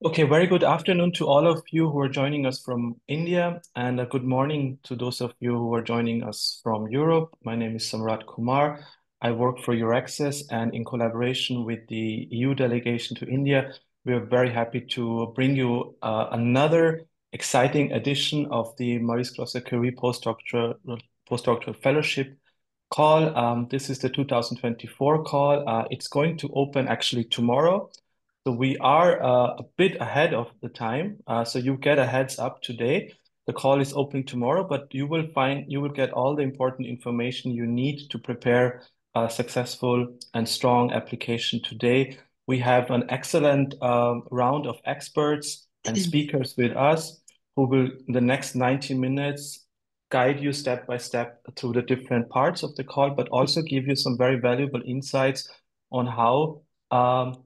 Okay, very good afternoon to all of you who are joining us from India, and a good morning to those of you who are joining us from Europe. My name is Samrat Kumar. I work for Your Access, and in collaboration with the EU delegation to India, we are very happy to bring you another exciting edition of the Marie Skłodowska-Curie Postdoctoral Fellowship call. This is the 2024 call. It's going to open actually tomorrow. So we are a bit ahead of the time. So you get a heads up today. The call is opening tomorrow, but you will get all the important information you need to prepare a successful and strong application today. We have an excellent round of experts and speakers with us who will, in the next 90 minutes, guide you step by step through the different parts of the call, but also give you some very valuable insights on how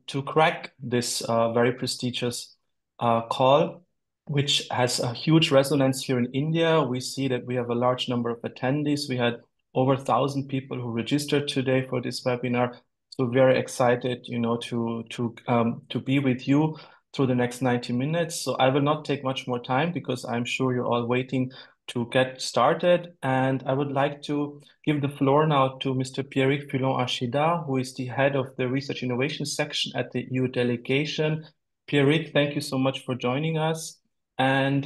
to crack this very prestigious call, which has a huge resonance here in India. We see that we have a large number of attendees. We had over 1,000 people who registered today for this webinar. So very excited, to be with you through the next 90 minutes. So I will not take much more time because I'm sure you're all waiting to get started. And I would like to give the floor now to Mr. Pierrick Filon-Achida, who is the head of the Research Innovation section at the EU delegation. Pierrick, thank you so much for joining us. And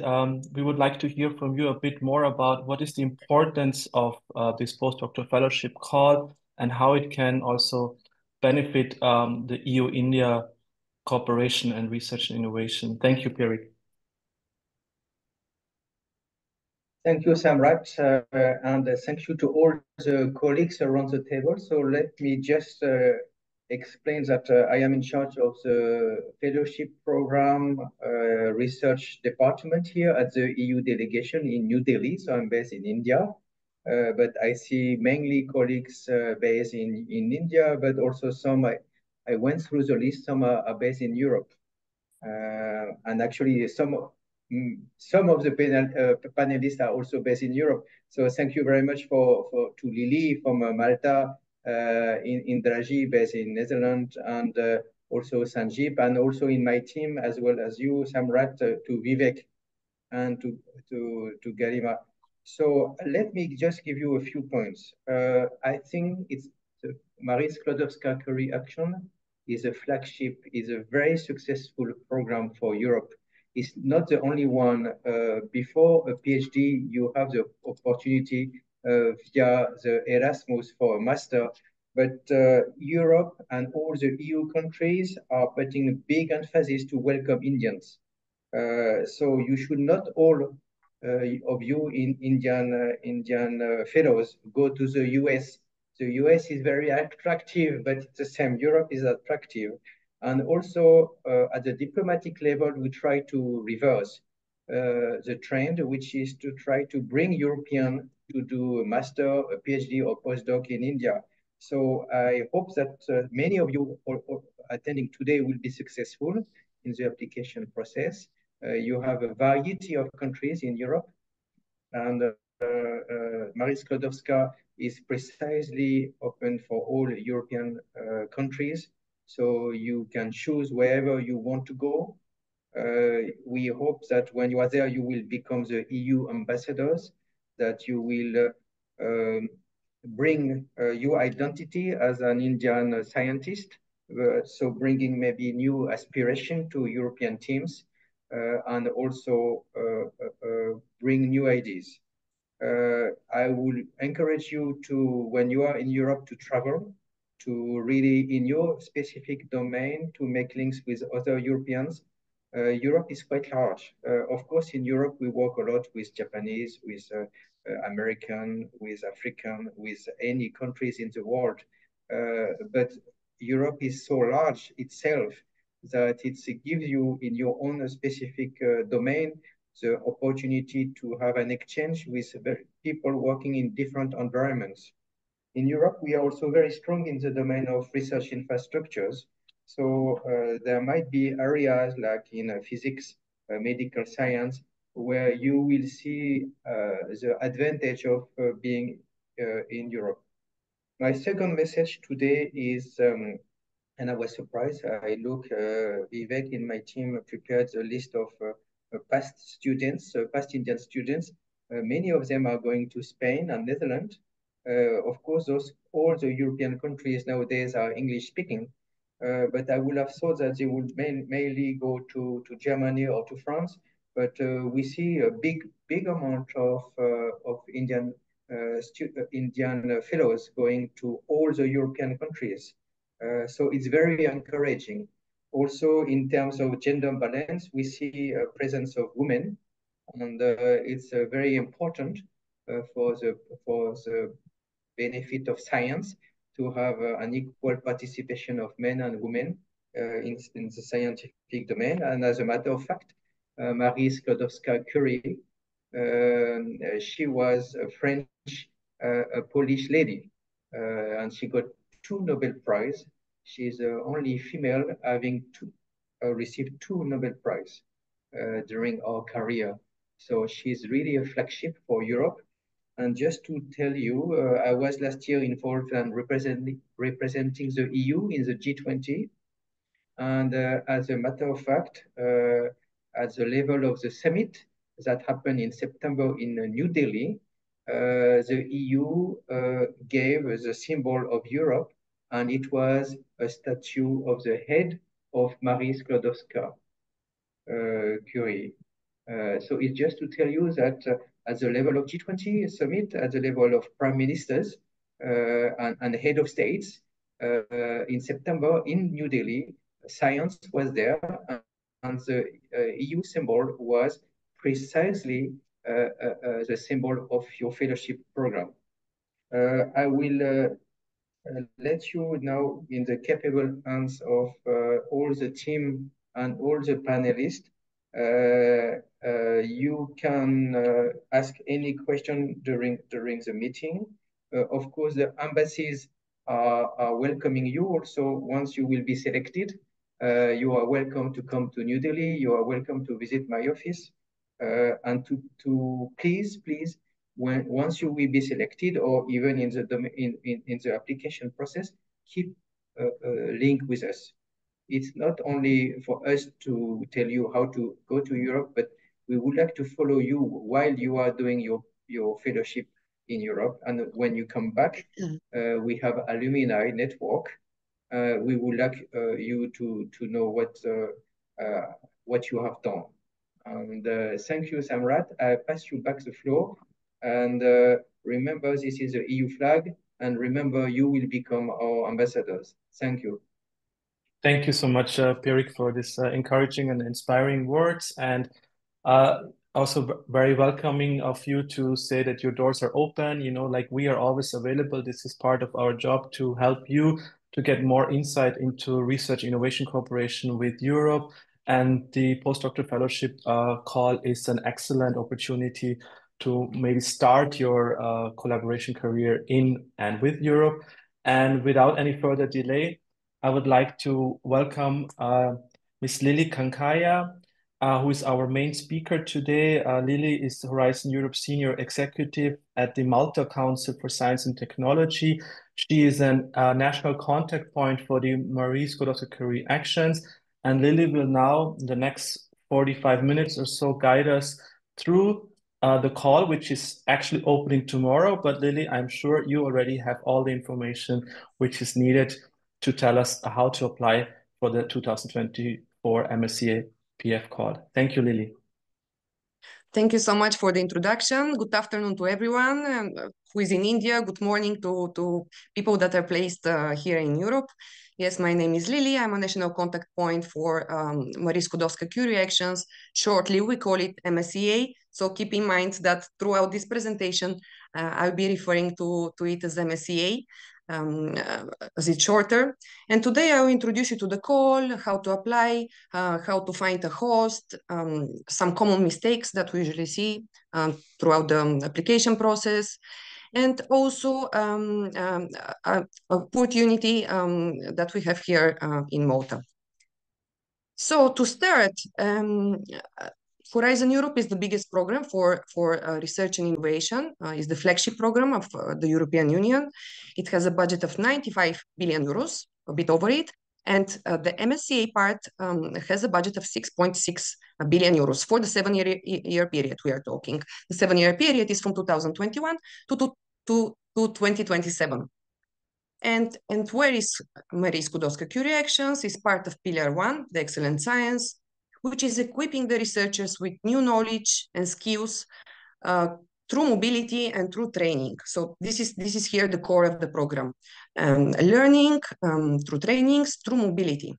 we would like to hear from you a bit more about what is the importance of this postdoctoral fellowship call and how it can also benefit the EU-India cooperation and research and innovation. Thank you, Pierrick. Thank you, Samrat, and thank you to all the colleagues around the table. So let me just explain that I am in charge of the fellowship program research department here at the EU delegation in New Delhi. So I'm based in India, but I see mainly colleagues based in India, but also some, I went through the list, some are based in Europe. And actually some of the panelists are also based in Europe. So thank you very much to Lily from Malta, in Draji, based in Netherlands, and also Sanjeep, and also in my team, as well as you, Samrat, to Vivek, and to Garima. So let me just give you a few points. I think it's the Marie Skłodowska-Curie Action is a flagship, is a very successful program for Europe. It's not the only one. Before a PhD, you have the opportunity via the Erasmus for a master, but Europe and all the EU countries are putting a big emphasis to welcome Indians. So you should not all of you in Indian fellows go to the US. The US is very attractive, but it's the same. Europe is attractive. And also at the diplomatic level, we try to reverse the trend, which is to try to bring European to do a master, a PhD or postdoc in India. So I hope that many of you attending today will be successful in the application process. You have a variety of countries in Europe, and Marie Skłodowska is precisely open for all European countries, so you can choose wherever you want to go. We hope that when you are there, you will become the EU ambassadors, that you will bring your identity as an Indian scientist, so bringing maybe new aspiration to European teams, and also bring new ideas. I will encourage you to, when you are in Europe, to travel, to really, in your specific domain, to make links with other Europeans. Europe is quite large. Of course, in Europe, we work a lot with Japanese, with American, with African, with any countries in the world. But Europe is so large itself that it gives you, in your own specific domain, the opportunity to have an exchange with people working in different environments. In Europe, we are also very strong in the domain of research infrastructures. So there might be areas like in physics, medical science, where you will see the advantage of being in Europe. My second message today is and I was surprised. I look, Vivek in my team prepared a list of past students, past Indian students. Many of them are going to Spain and Netherlands. Of course, all the European countries nowadays are English speaking, but I would have thought that they would mainly go to Germany or to France. But we see a big amount of Indian fellows going to all the European countries. So it's very encouraging. Also, in terms of gender balance, we see a presence of women, and it's very important for the benefit of science to have an equal participation of men and women in the scientific domain. And as a matter of fact, Marie Skłodowska Curie, she was a French, a Polish lady, and she got 2 Nobel Prizes. She's the only female having received 2 Nobel Prizes during our career. So she's really a flagship for Europe. And just to tell you, I was last year involved in representing the EU in the G20. And as a matter of fact, at the level of the summit that happened in September in New Delhi, the EU gave the symbol of Europe, and it was a statue of the head of Marie Skłodowska Curie. So it's just to tell you that at the level of G20 summit, at the level of prime ministers and head of states, in September in New Delhi, science was there, and the EU symbol was precisely the symbol of your fellowship program. I will let you now in the capable hands of all the team and all the panelists. You can ask any question during the meeting. Of course, the embassies are welcoming you also. Once you will be selected, you are welcome to come to New Delhi. You are welcome to visit my office, and to please once you will be selected, or even in the application process, keep a link with us. It's not only for us to tell you how to go to Europe, but we would like to follow you while you are doing your fellowship in Europe. And when you come back, we have alumni network. We would like you to know what you have done. And thank you, Samrat. I pass you back the floor. And remember, this is the EU flag. And remember, you will become our ambassadors. Thank you. Thank you so much, Pierik, for this encouraging and inspiring words, and also very welcoming of you to say that your doors are open. You know, like we are always available. This is part of our job to help you to get more insight into research innovation cooperation with Europe. And the postdoctoral fellowship call is an excellent opportunity to maybe start your collaboration career in and with Europe. And without any further delay, I would like to welcome Ms. Lily Kankaya, who is our main speaker today. Lily is Horizon Europe Senior Executive at the Malta Council for Science and Technology. She is a national contact point for the Marie Skłodowska-Curie actions. And Lily will now, in the next 45 minutes or so, guide us through the call, which is actually opening tomorrow. But Lily, I'm sure you already have all the information which is needed to tell us how to apply for the 2024 MSCA-PF call. Thank you, Lily. Thank you so much for the introduction. Good afternoon to everyone who is in India. Good morning to people that are placed here in Europe. Yes, my name is Lily. I'm a national contact point for Marie Skłodowska-Curie actions. Shortly, we call it MSCA. So keep in mind that throughout this presentation, I'll be referring to it as MSCA. As it's shorter. And today I will introduce you to the call, how to apply, how to find a host, some common mistakes that we usually see throughout the application process, and also an opportunity that we have here in Malta. So to start, Horizon Europe is the biggest program for research and innovation. It's the flagship program of the European Union. It has a budget of 95 billion euros, a bit over it. And the MSCA part has a budget of 6.6 billion euros for the 7-year period we are talking. The 7-year period is from 2021 to 2027. And where is Skłodowska Curie Actions is part of Pillar 1, the excellent science, which is equipping the researchers with new knowledge and skills through mobility and through training. So this is here the core of the program. Learning through trainings, through mobility.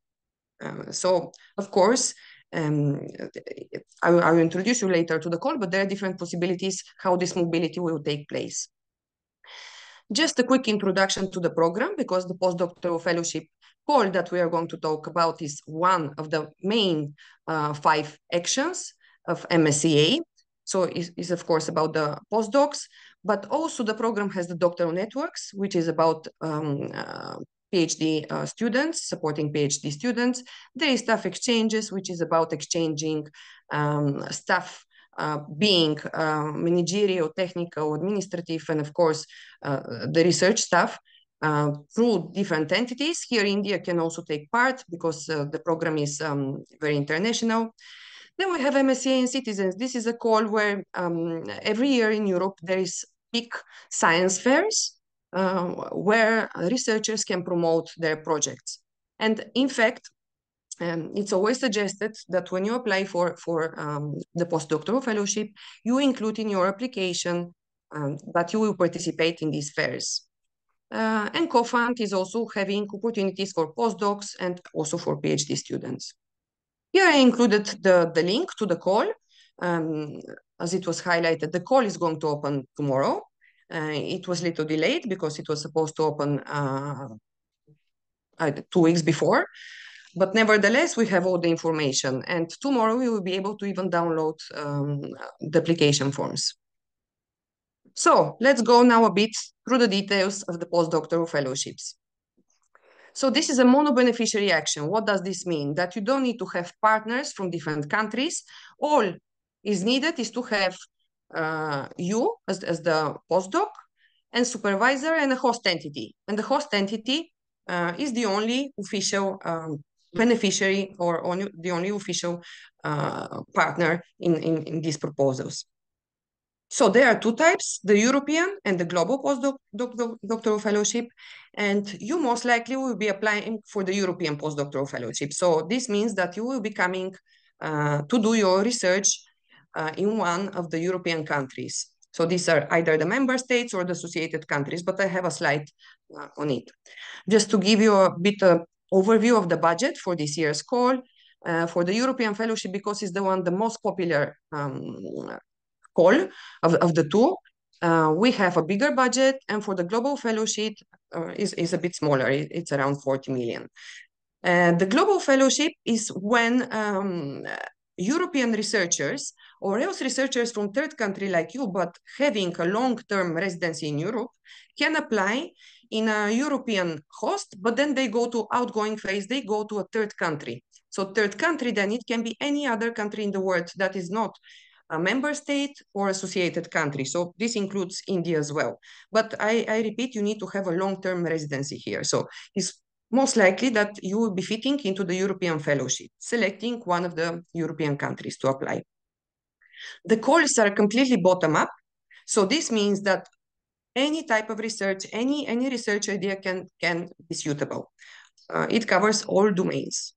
So of course, I will introduce you later to the call, but there are different possibilities how this mobility will take place. Just a quick introduction to the program, because the postdoctoral fellowship call that we are going to talk about is one of the main 5 actions of MSCA. So it's of course about the postdocs, but also the program has the doctoral networks, which is about PhD students, supporting PhD students. There is staff exchanges, which is about exchanging staff being managerial, technical, administrative, and of course, the research staff through different entities. Here, India can also take part because the program is very international. Then we have MSCA and Citizens. This is a call where every year in Europe, there is big science fairs where researchers can promote their projects. And in fact, it's always suggested that when you apply for the postdoctoral fellowship, you include in your application that you will participate in these fairs. And CoFund is also having opportunities for postdocs and also for PhD students. Here I included the link to the call. As it was highlighted, the call is going to open tomorrow. It was a little delayed because it was supposed to open 2 weeks before. But nevertheless, we have all the information, and tomorrow we will be able to even download the application forms. So let's go now a bit through the details of the postdoctoral fellowships. So this is a mono-beneficiary action. What does this mean? That you don't need to have partners from different countries. All is needed is to have you as the postdoc and supervisor and a host entity. And the host entity is the only official beneficiary or the only official partner in these proposals. So there are 2 types, the European and the global postdoctoral fellowship, and you most likely will be applying for the European postdoctoral fellowship. So this means that you will be coming to do your research in one of the European countries. So these are either the member states or the associated countries, but I have a slide on it. Just to give you a bit of overview of the budget for this year's call, for the European fellowship, because it's the most popular call of the 2, we have a bigger budget, and for the global fellowship is a bit smaller. It's around 40 million. The global fellowship is when European researchers or else researchers from 3rd country like you, but having a long-term residency in Europe, can apply in a European host, but then they go to outgoing phase, they go to a 3rd country. So 3rd country, then it can be any other country in the world that is not a member state or associated country. So this includes India as well. But I repeat, you need to have a long-term residency here. So it's most likely that you will be fitting into the European fellowship, selecting one of the European countries to apply. The calls are completely bottom-up. So this means that any type of research, any research idea can be suitable. It covers all domains.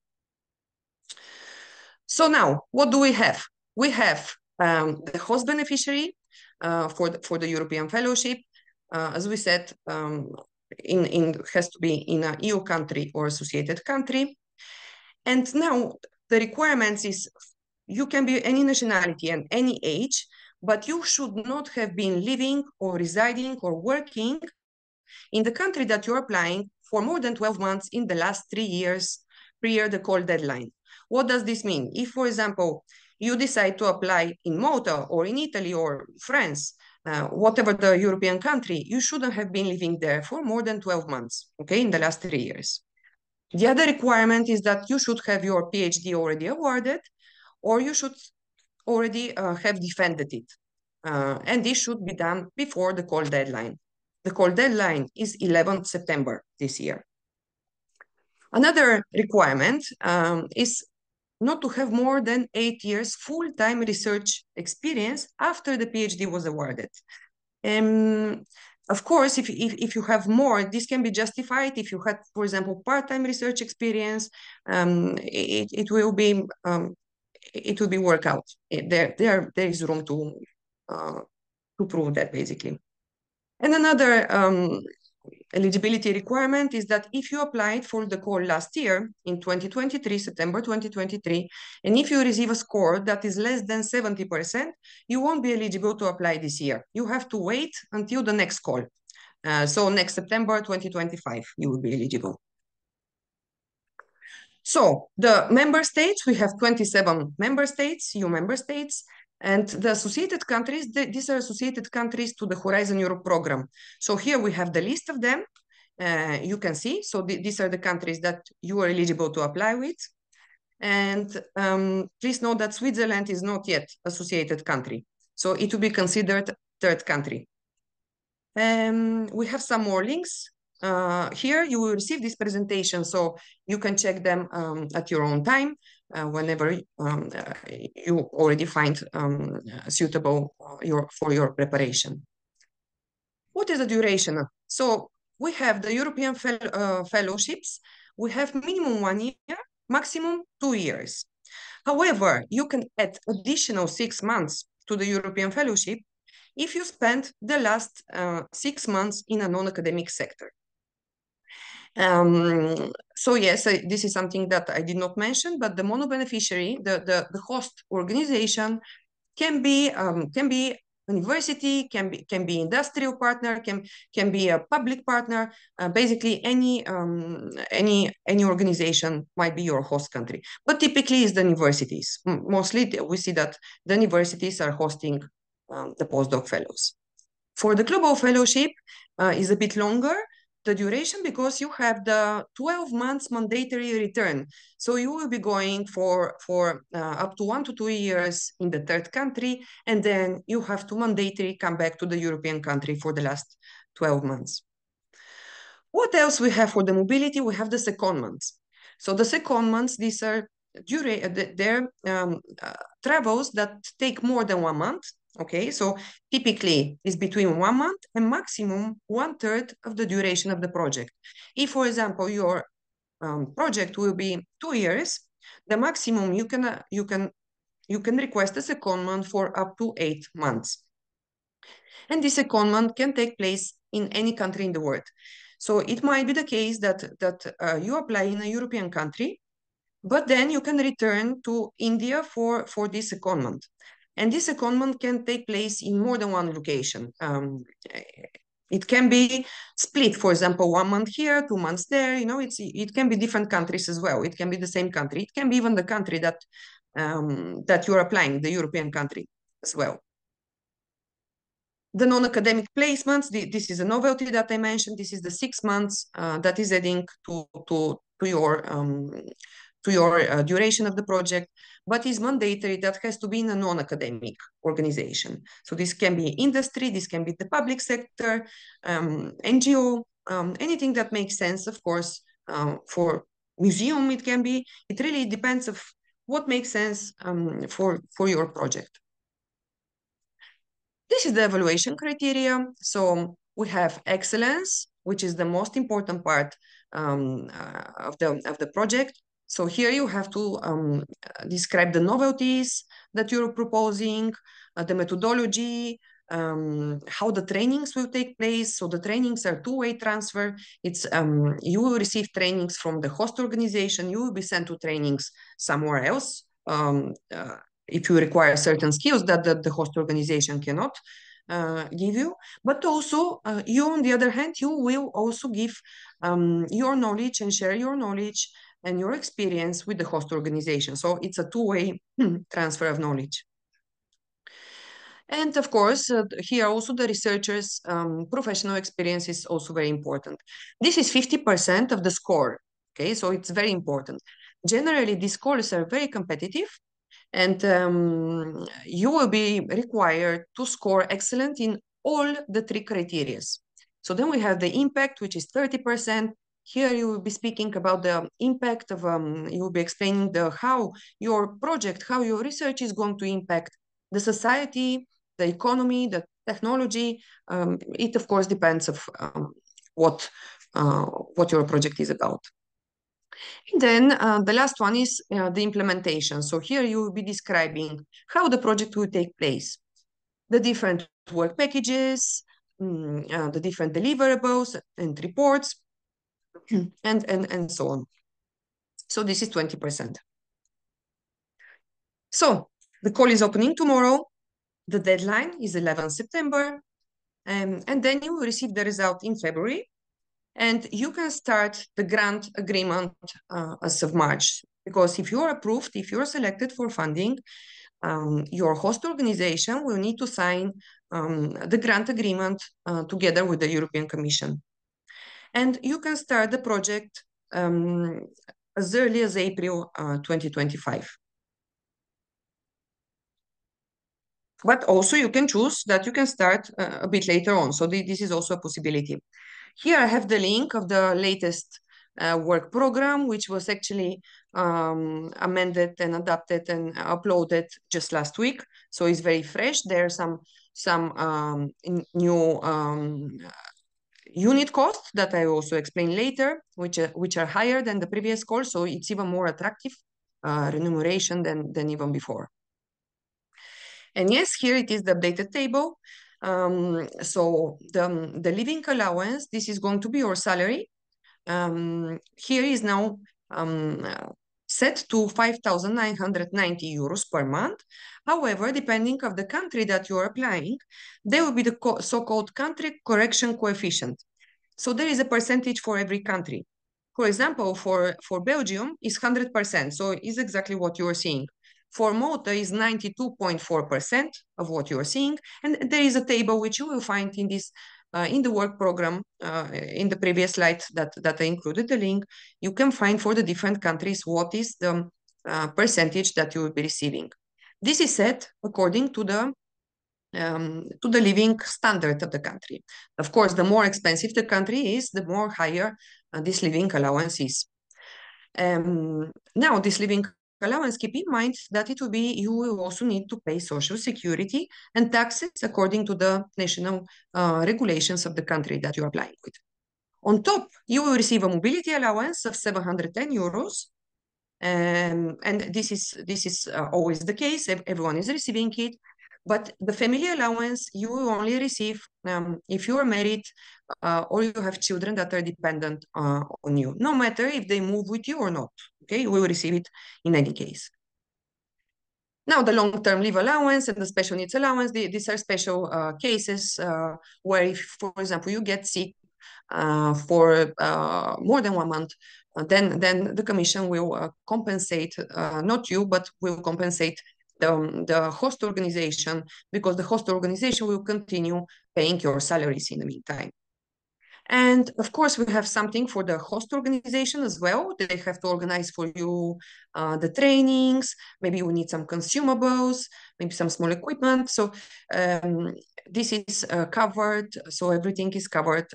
So now, what do we have? We have the host beneficiary for the European fellowship. As we said, has to be in an EU country or associated country. And now the requirements is you can be any nationality and any age, but you should not have been living or residing or working in the country that you're applying for more than 12 months in the last 3 years prior the call deadline. What does this mean? If, for example, you decide to apply in Malta or in Italy or France, whatever the European country, you shouldn't have been living there for more than 12 months, okay, in the last 3 years. The other requirement is that you should have your PhD already awarded, or you should already have defended it. And this should be done before the call deadline. The call deadline is 11th September this year. Another requirement is not to have more than 8 years full-time research experience after the PhD was awarded. Of course, if you have more, this can be justified. If you had, for example, part-time research experience, it will be work out. There is room to prove that, basically. And another eligibility requirement is that if you applied for the call last year in 2023, September 2023, and if you receive a score that is less than 70%, you won't be eligible to apply this year. You have to wait until the next call. So next September 2025, you will be eligible. So the member states, we have 27 member states, EU member states, and the associated countries, these are associated countries to the Horizon Europe program. So here we have the list of them. You can see, so these are the countries that you are eligible to apply with. And please note that Switzerland is not yet associated country. So it will be considered third country. We have some more links. Here you will receive this presentation, so you can check them at your own time whenever you already find suitable for your preparation. What is the duration? So we have the European fellowships. We have minimum 1 year, maximum 2 years. However, you can add additional 6 months to the European fellowship if you spend the last 6 months in a non-academic sector. So yes, this is something that I did not mention, but the mono-beneficiary, the host organization, can be university, can be industrial partner, can be a public partner. Basically, any organization might be your host country, but typically it's the universities. Mostly, we see that the universities are hosting the postdoc fellows. For the global fellowship, is a bit longer, the duration, because you have the 12 months mandatory return. So you will be going for up to 1 to 2 years in the third country, and then you have to mandatorily come back to the European country for the last 12 months. What else we have for the mobility? We have the secondments. So the secondments, these are travels that take more than 1 month. Okay, so typically it's between 1 month and maximum 1/3 of the duration of the project. If, for example, your project will be 2 years, the maximum you can request a secondment for up to 8 months. And this secondment can take place in any country in the world. So it might be the case that you apply in a European country, but then you can return to India for this secondment. And this secondment can take place in more than one location. It can be split, for example, 1 month here, 2 months there. You know, it can be different countries as well. It can be the same country. It can be even the country that you're applying, the European country as well. The non-academic placements, this is a novelty that I mentioned. This is the 6 months that is adding to your duration of the project, but is mandatory. That has to be in a non-academic organization. So this can be industry, this can be the public sector, NGO, anything that makes sense, of course. For museum, it can be. It really depends of what makes sense for your project. This is the evaluation criteria. So we have excellence, which is the most important part of the project. So here you have to describe the novelties that you're proposing, the methodology, how the trainings will take place. So the trainings are two-way transfer. It's you will receive trainings from the host organization. You will be sent to trainings somewhere else if you require certain skills that the host organization cannot give you. But also, you, on the other hand, you will also give your knowledge and share your knowledge and your experience with the host organization. So it's a two-way transfer of knowledge. And of course, here also the researchers' professional experience is also very important. This is 50% of the score, okay? So it's very important. Generally, these scores are very competitive, and you will be required to score excellent in all the 3 criteria. So then we have the impact, which is 30%, Here you will be speaking about the impact of, you will be explaining how your project, how your research is going to impact the society, the economy, the technology. It of course depends of what your project is about. And then the last one is the implementation. So here you will be describing how the project will take place, the different work packages, the different deliverables and reports, and so on. So this is 20%. So the call is opening tomorrow. The deadline is 11 September. And then you will receive the result in February. And you can start the grant agreement as of March. Because if you're approved, if you're selected for funding, your host organization will need to sign the grant agreement together with the European Commission. And you can start the project as early as April 2025. But also you can choose that you can start a bit later on. So this is also a possibility. Here I have the link of the latest work program, which was actually amended and adapted and uploaded just last week. So it's very fresh. There are some new unit costs that I also explain later, which are higher than the previous call. So it's even more attractive remuneration than even before. And yes, here it is the updated table. So the living allowance, this is going to be your salary. Here is now set to 5,990 euros per month. However, depending on the country that you're applying, there will be the so-called country correction coefficient. So there is a percentage for every country. For example, for Belgium is 100%. So it's exactly what you are seeing. For Malta is 92.4% of what you are seeing. And there is a table which you will find in this in the work program, in the previous slide that I included the link. You can find for the different countries what is the percentage that you will be receiving. This is set according to the living standard of the country. Of course, the more expensive the country is, the more higher this living allowance is. Now, this living allowance, keep in mind that it will be, you will also need to pay social security and taxes according to the national regulations of the country that you're applying with. On top, you will receive a mobility allowance of 710 euros. And this is always the case. Everyone is receiving it. But the family allowance, you will only receive if you are married or you have children that are dependent on you, no matter if they move with you or not. Okay, you will receive it in any case. Now, the long-term leave allowance and the special needs allowance, these are special cases where if, for example, you get sick for more than 1 month, then the Commission will compensate, not you, but will compensate the host organization, because the host organization will continue paying your salaries in the meantime. And of course, we have something for the host organization as well. They have to organize for you the trainings. Maybe you need some consumables, maybe some small equipment. So this is covered. So everything is covered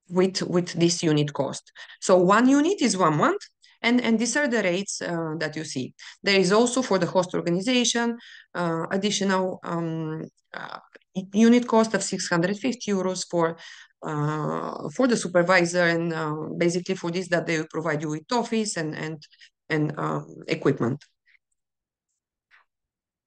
with this unit cost. So 1 unit is 1 month. And these are the rates that you see. There is also for the host organization additional unit cost of 650 euros for the supervisor, and basically for this that they will provide you with office and equipment.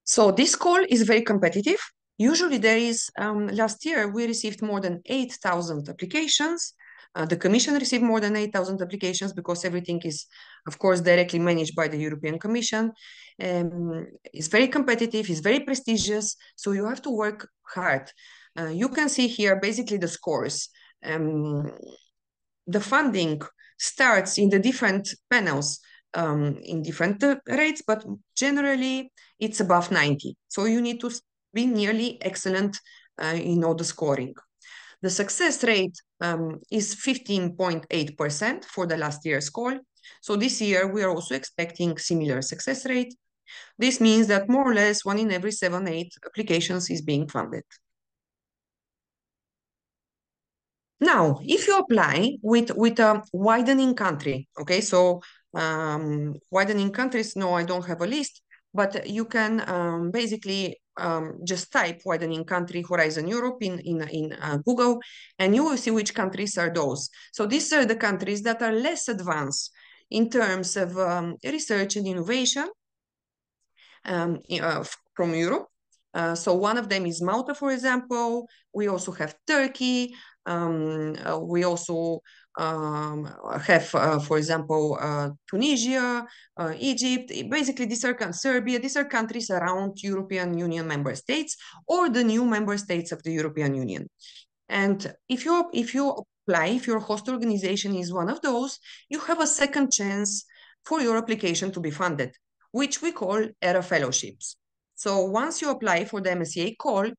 So this call is very competitive. Usually there is, last year we received more than 8,000 applications. The Commission received more than 8,000 applications because everything is, of course, directly managed by the European Commission. It's very competitive, it's very prestigious, so you have to work hard. You can see here basically the scores. The funding starts in the different panels in different rates, but generally it's above 90. So you need to be nearly excellent in all the scoring. The success rate is 15.8% for the last year's call. So this year we are also expecting similar success rate. This means that more or less 1 in every 7-8 applications is being funded. Now, if you apply with a widening country, okay, so widening countries, no, I don't have a list, but you can basically just type widening country Horizon Europe in Google, and you will see which countries are those. So these are the countries that are less advanced in terms of research and innovation from Europe. So one of them is Malta, for example. We also have Turkey. We also have, for example, Tunisia, Egypt. Basically, these are Serbia. These are countries around European Union member states or the new member states of the European Union. And if you apply, if your host organization is one of those, you have a second chance for your application to be funded, which we call ERA fellowships. So once you apply for the MSCA call,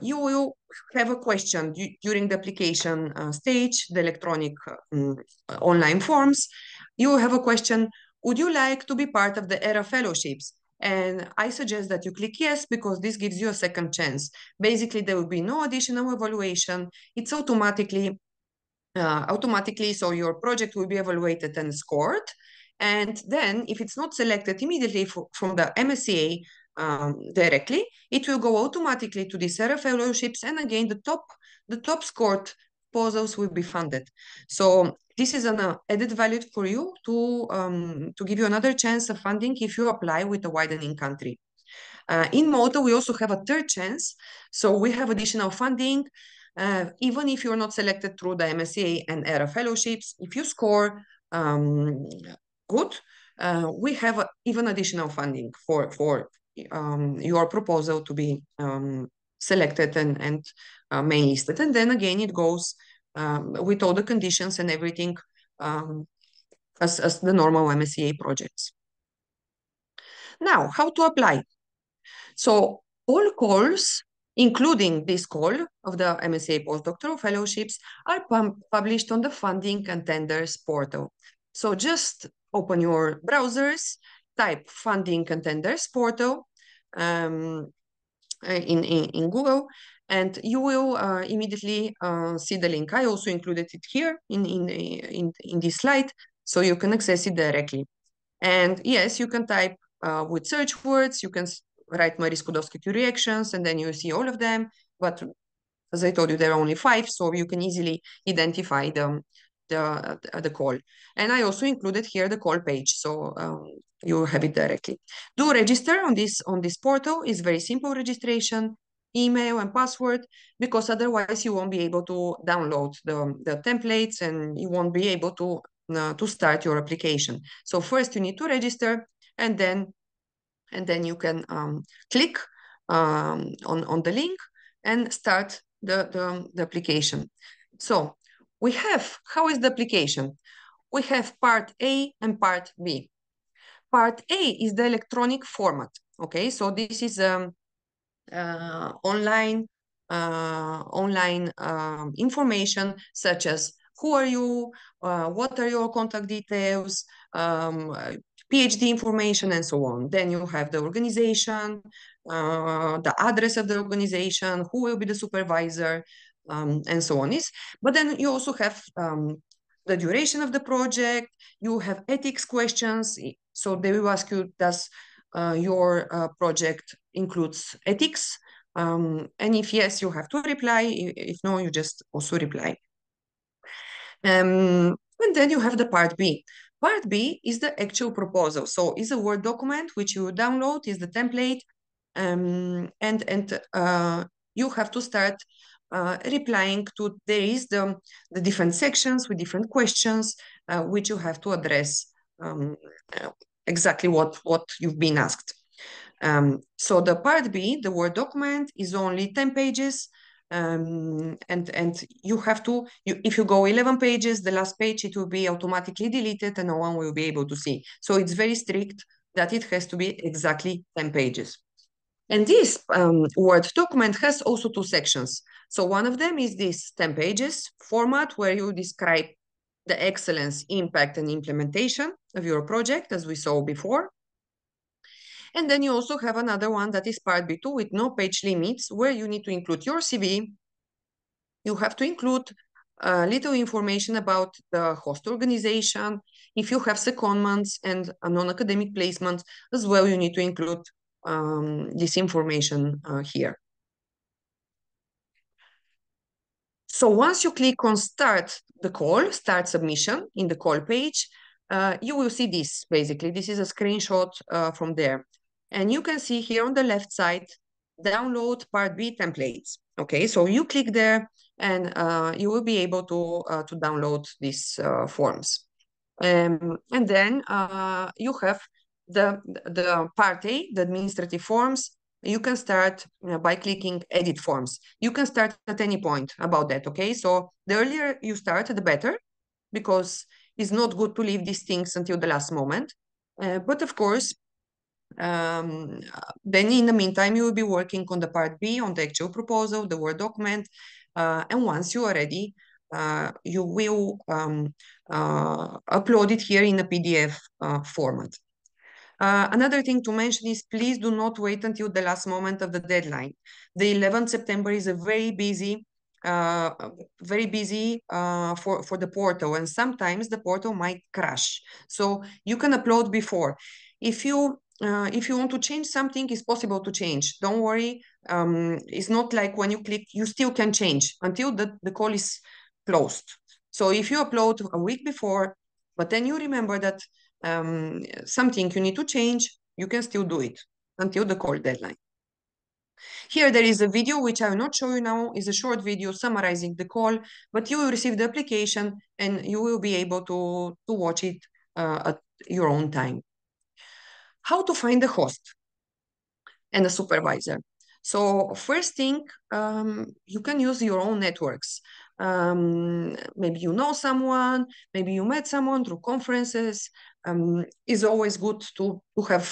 you will have a question during the application stage, the electronic online forms. You will have a question, would you like to be part of the ERA fellowships? And I suggest that you click yes, because this gives you a second chance. Basically, there will be no additional evaluation. It's automatically, so your project will be evaluated and scored. And then if it's not selected immediately from the MSCA directly, it will go automatically to the ERA fellowships. And again, the top scored proposals will be funded. So this is an added value for you to give you another chance of funding if you apply with a widening country. In Malta, we also have a third chance. So we have additional funding. Even if you're not selected through the MSCA and ERA fellowships, if you score good, we have even additional funding for your proposal to be selected and main listed. And then again, it goes with all the conditions and everything as the normal MSCA projects. Now, how to apply? So all calls, including this call of the MSCA Postdoctoral Fellowships, are published on the Funding and Tenders portal. So just open your browsers, type Funding and Tenders portal in Google, and you will immediately see the link. I also included it here in this slide, so you can access it directly. And yes, you can type with search words, you can write Marie Skłodowska Curie reactions, and then you see all of them. But as I told you, there are only 5, so you can easily identify the call. And I also included here the call page, so you have it directly. Do register on this portal. Is very simple registration, email and password, because otherwise you won't be able to download the templates and you won't be able to start your application. So first you need to register, and then you can click on the link and start the application. So we have, how is the application? We have part A and part B. Part A is the electronic format. Okay, so this is online information such as who are you, what are your contact details, PhD information, and so on. Then you have the organization, the address of the organization, who will be the supervisor, and so on. But then you also have the duration of the project, you have ethics questions. So they will ask you, does your project includes ethics? And if yes, you have to reply. If no, you just also reply. And then you have the part B. Part B is the actual proposal. So it's a Word document which you download, is the template, and you have to start replying to, there is the different sections with different questions which you have to address exactly what you've been asked. So the part B, the Word document, is only 10 pages. And you have to, if you go 11 pages, the last page, it will be automatically deleted and no one will be able to see. So it's very strict that it has to be exactly 10 pages. And this Word document has also 2 sections. So one of them is this 10 pages format where you describe the excellence, impact, and implementation of your project, as we saw before. And then you also have another one that is part B2 with no page limits, where you need to include your CV. You have to include little information about the host organization. If you have secondments and non-academic placements as well, you need to include this information here. So once you click on start the call, start submission in the call page, you will see this basically. This is a screenshot from there. And you can see here on the left side, download Part B templates. Okay, so you click there and you will be able to download these forms. And then you have the Part A, the administrative forms. You can start by clicking edit forms. You can start at any point about that, okay? So the earlier you start, the better, because it's not good to leave these things until the last moment. But of course, then in the meantime, you will be working on the Part B, on the actual proposal, the Word document. And once you are ready, you will upload it here in a PDF format. Another thing to mention is please do not wait until the last moment of the deadline. The 11th September is a very busy for the portal, and sometimes the portal might crash. So you can upload before. If you want to change something, it's possible to change. Don't worry. It's not like when you click, you still can change until the call is closed. So if you upload a week before, but then you remember that something you need to change, you can still do it until the call deadline. Here there is a video which I will not show you now. It's a short video summarizing the call, but you will receive the application and you will be able to watch it at your own time. How to find the host and a supervisor. So first thing, you can use your own networks. Maybe you know someone, maybe you met someone through conferences. It's always good to have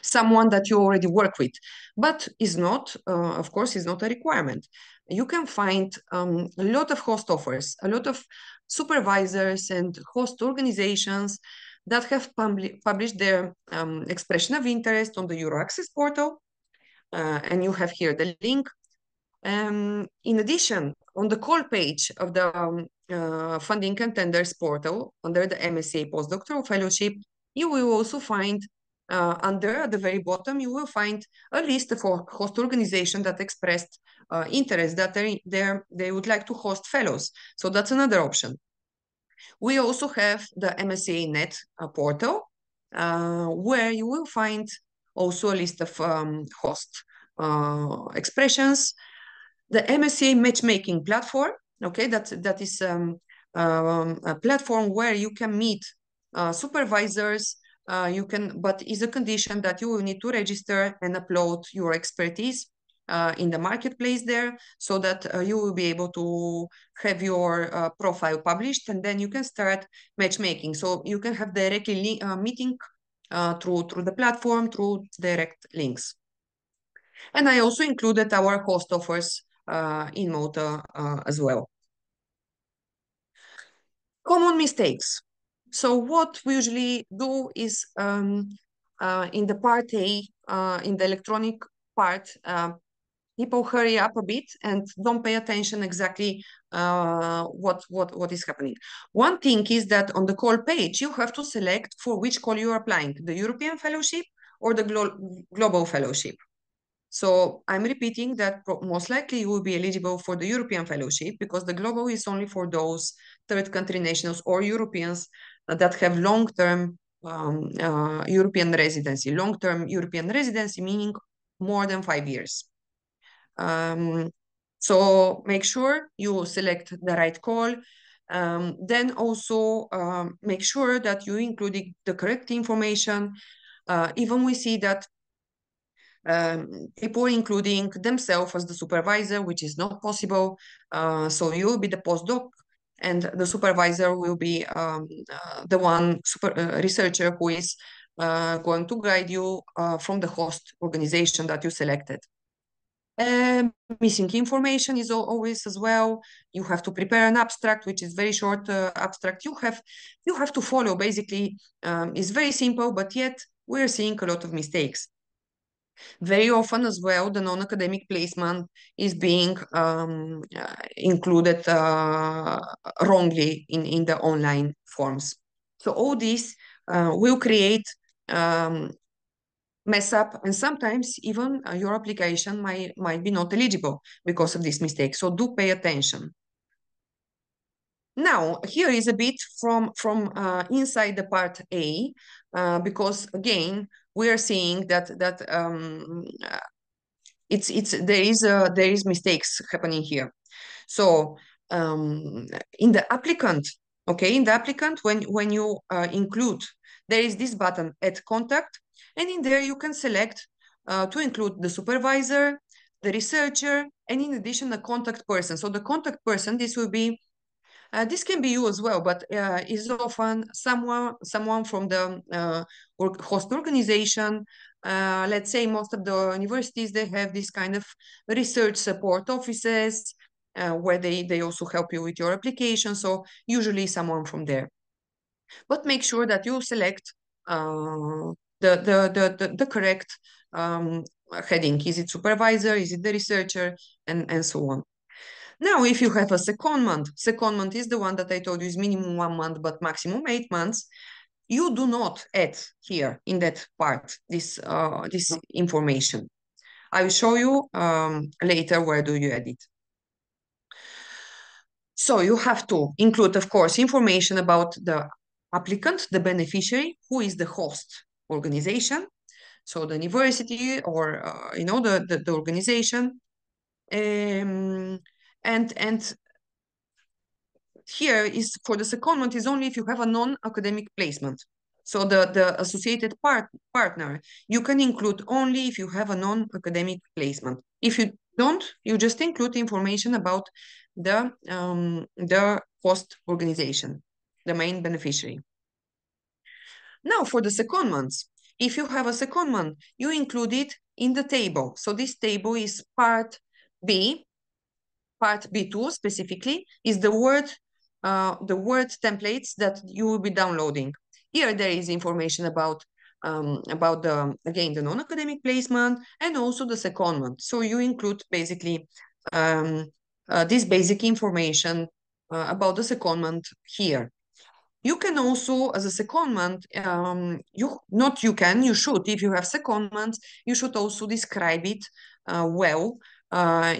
someone that you already work with, but is not, of course, is not a requirement. You can find a lot of host offers, a lot of supervisors and host organizations that have published their expression of interest on the EuroAccess portal. And you have here the link. In addition, on the call page of the Funding and Tenders portal, under the MSCA Postdoctoral Fellowship, you will also find under at the very bottom, you will find a list of host organizations that expressed interest, that they would like to host fellows. So that's another option. We also have the MSCA Net portal, where you will find also a list of host expressions. The MSCA matchmaking platform, okay, that is a platform where you can meet supervisors. But is a condition that you will need to register and upload your expertise in the marketplace there, so that you will be able to have your profile published, and then you can start matchmaking. So you can have directly meeting through the platform, through direct links. And I also included our host offers in Malta as well. Common mistakes. So what we usually do is in the Part A, in the electronic part, people hurry up a bit and don't pay attention exactly what is happening. One thing is that on the call page, you have to select for which call you are applying, the European Fellowship or the Global Fellowship. So I'm repeating that most likely you will be eligible for the European Fellowship, because the Global is only for those third country nationals or Europeans that have long-term European residency. Long-term European residency meaning more than 5 years. So make sure you select the right call. Then also make sure that you include the correct information. Even we see that people including themselves as the supervisor, which is not possible. So you will be the postdoc, and the supervisor will be the one researcher who is going to guide you from the host organization that you selected. Missing information is always as well. You have to prepare an abstract, which is very short abstract. You have to follow basically. It's very simple, but yet we're seeing a lot of mistakes. Very often as well, the non-academic placement is being included wrongly in the online forms. So all this will create mess up, and sometimes even your application might be not eligible because of this mistake. So do pay attention. Now, here is a bit from inside the part A, because again, we are seeing that there is mistakes happening here. So in the applicant, when you include, there is this button Add Contact, and in there you can select to include the supervisor, the researcher, and in addition a contact person. So the contact person, this will be this can be you as well, but is often someone from the host organization. Let's say most of the universities, they have this kind of research support offices where they also help you with your application. So usually someone from there. But make sure that you select the correct heading. Is it supervisor? Is it the researcher? And so on. Now, if you have a secondment is the one that I told you is minimum 1 month, but maximum 8 months. You do not add here in that part this information. I will show you later where do you add it. So you have to include, of course, information about the applicant, the beneficiary, who is the host organization. So the university or the organization. And here is for the secondment is only if you have a non-academic placement. So the associated partner, you can include only if you have a non-academic placement. If you don't, you just include information about the host organization, the main beneficiary. Now for the secondments, if you have a secondment, you include it in the table. So this table is part B. Part B2 specifically is the word templates that you will be downloading. Here there is information about the non-academic placement and also the secondment. So you include basically this basic information about the secondment here. You can also, as a secondment, you should, if you have secondments, you should also describe it well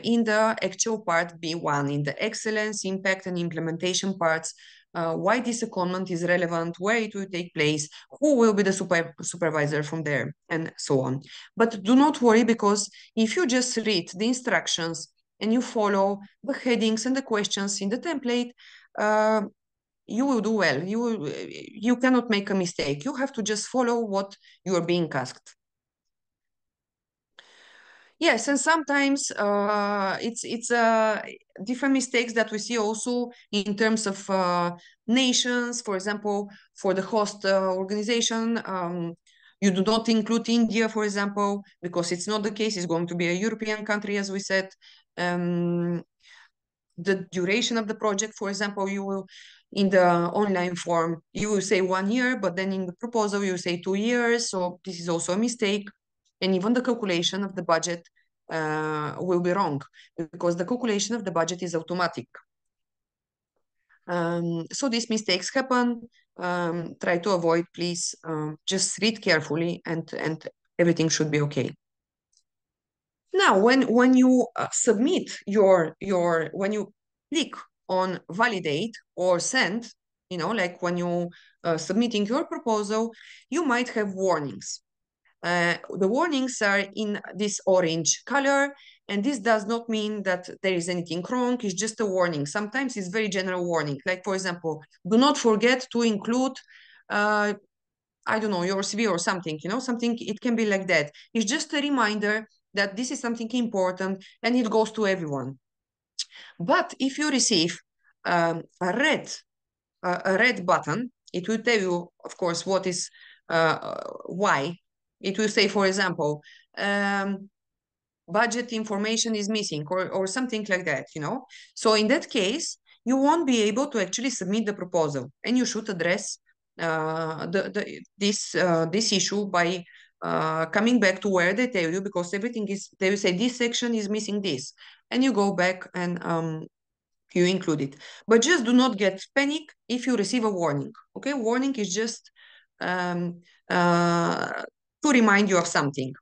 in the actual part B1, in the excellence, impact, and implementation parts, why this secondment is relevant, where it will take place, who will be the supervisor from there, and so on. But do not worry, because if you just read the instructions and you follow the headings and the questions in the template, you will do well. You cannot make a mistake. You have to just follow what you are being asked. Yes, and sometimes it's different mistakes that we see also in terms of nations. For example, for the host organization, you do not include India, for example, because it's not the case. It's going to be a European country, as we said. The duration of the project, for example, you will, in the online form, you will say 1 year, but then in the proposal, you say 2 years. So this is also a mistake. And even the calculation of the budget will be wrong, because the calculation of the budget is automatic. So these mistakes happen. Try to avoid, please. Just read carefully, and everything should be okay. Now, when you submit when you click on validate or send, like when you submitting your proposal, you might have warnings. The warnings are in this orange color, and this does not mean that there is anything wrong. It's just a warning. Sometimes it's very general warning. Like, for example, do not forget to include I don't know, your CV or something, something, it can be like that. It's just a reminder that this is something important and it goes to everyone. But if you receive a red button, it will tell you, of course, what is, why. It will say, for example, budget information is missing or something like that, So in that case, you won't be able to actually submit the proposal, and you should address this issue by coming back to where they tell you, because everything is, they will say this section is missing this, and you go back and you include it. But just do not get panic if you receive a warning. Okay, warning is just to remind you of something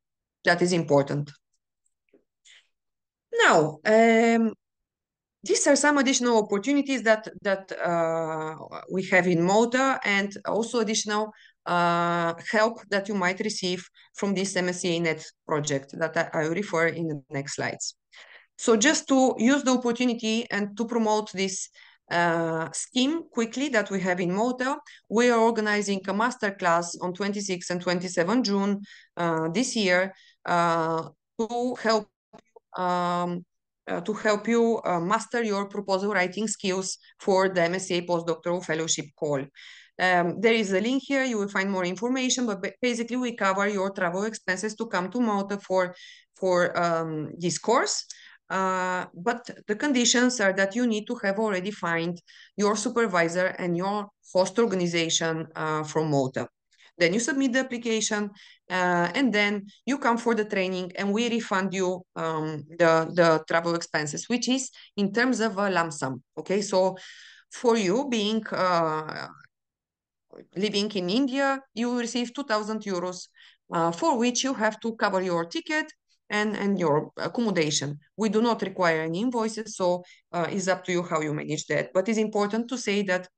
that is important. Now, these are some additional opportunities that we have in Malta, and also additional help that you might receive from this MSCA-NET project that I will refer in the next slides. So just to use the opportunity and to promote this scheme quickly that we have in Malta, we are organizing a masterclass on 26 and 27 June this year to help you master your proposal writing skills for the MSCA Postdoctoral Fellowship call. There is a link here, you will find more information, but basically we cover your travel expenses to come to Malta for this course. But the conditions are that you need to have already found your supervisor and your host organization from Malta. Then you submit the application, and then you come for the training, and we refund you the travel expenses, which is in terms of a lump sum. Okay, so for you being living in India, you will receive 2,000 euros, for which you have to cover your ticket and your accommodation. We do not require any invoices, so it's up to you how you manage that. But it's important to say that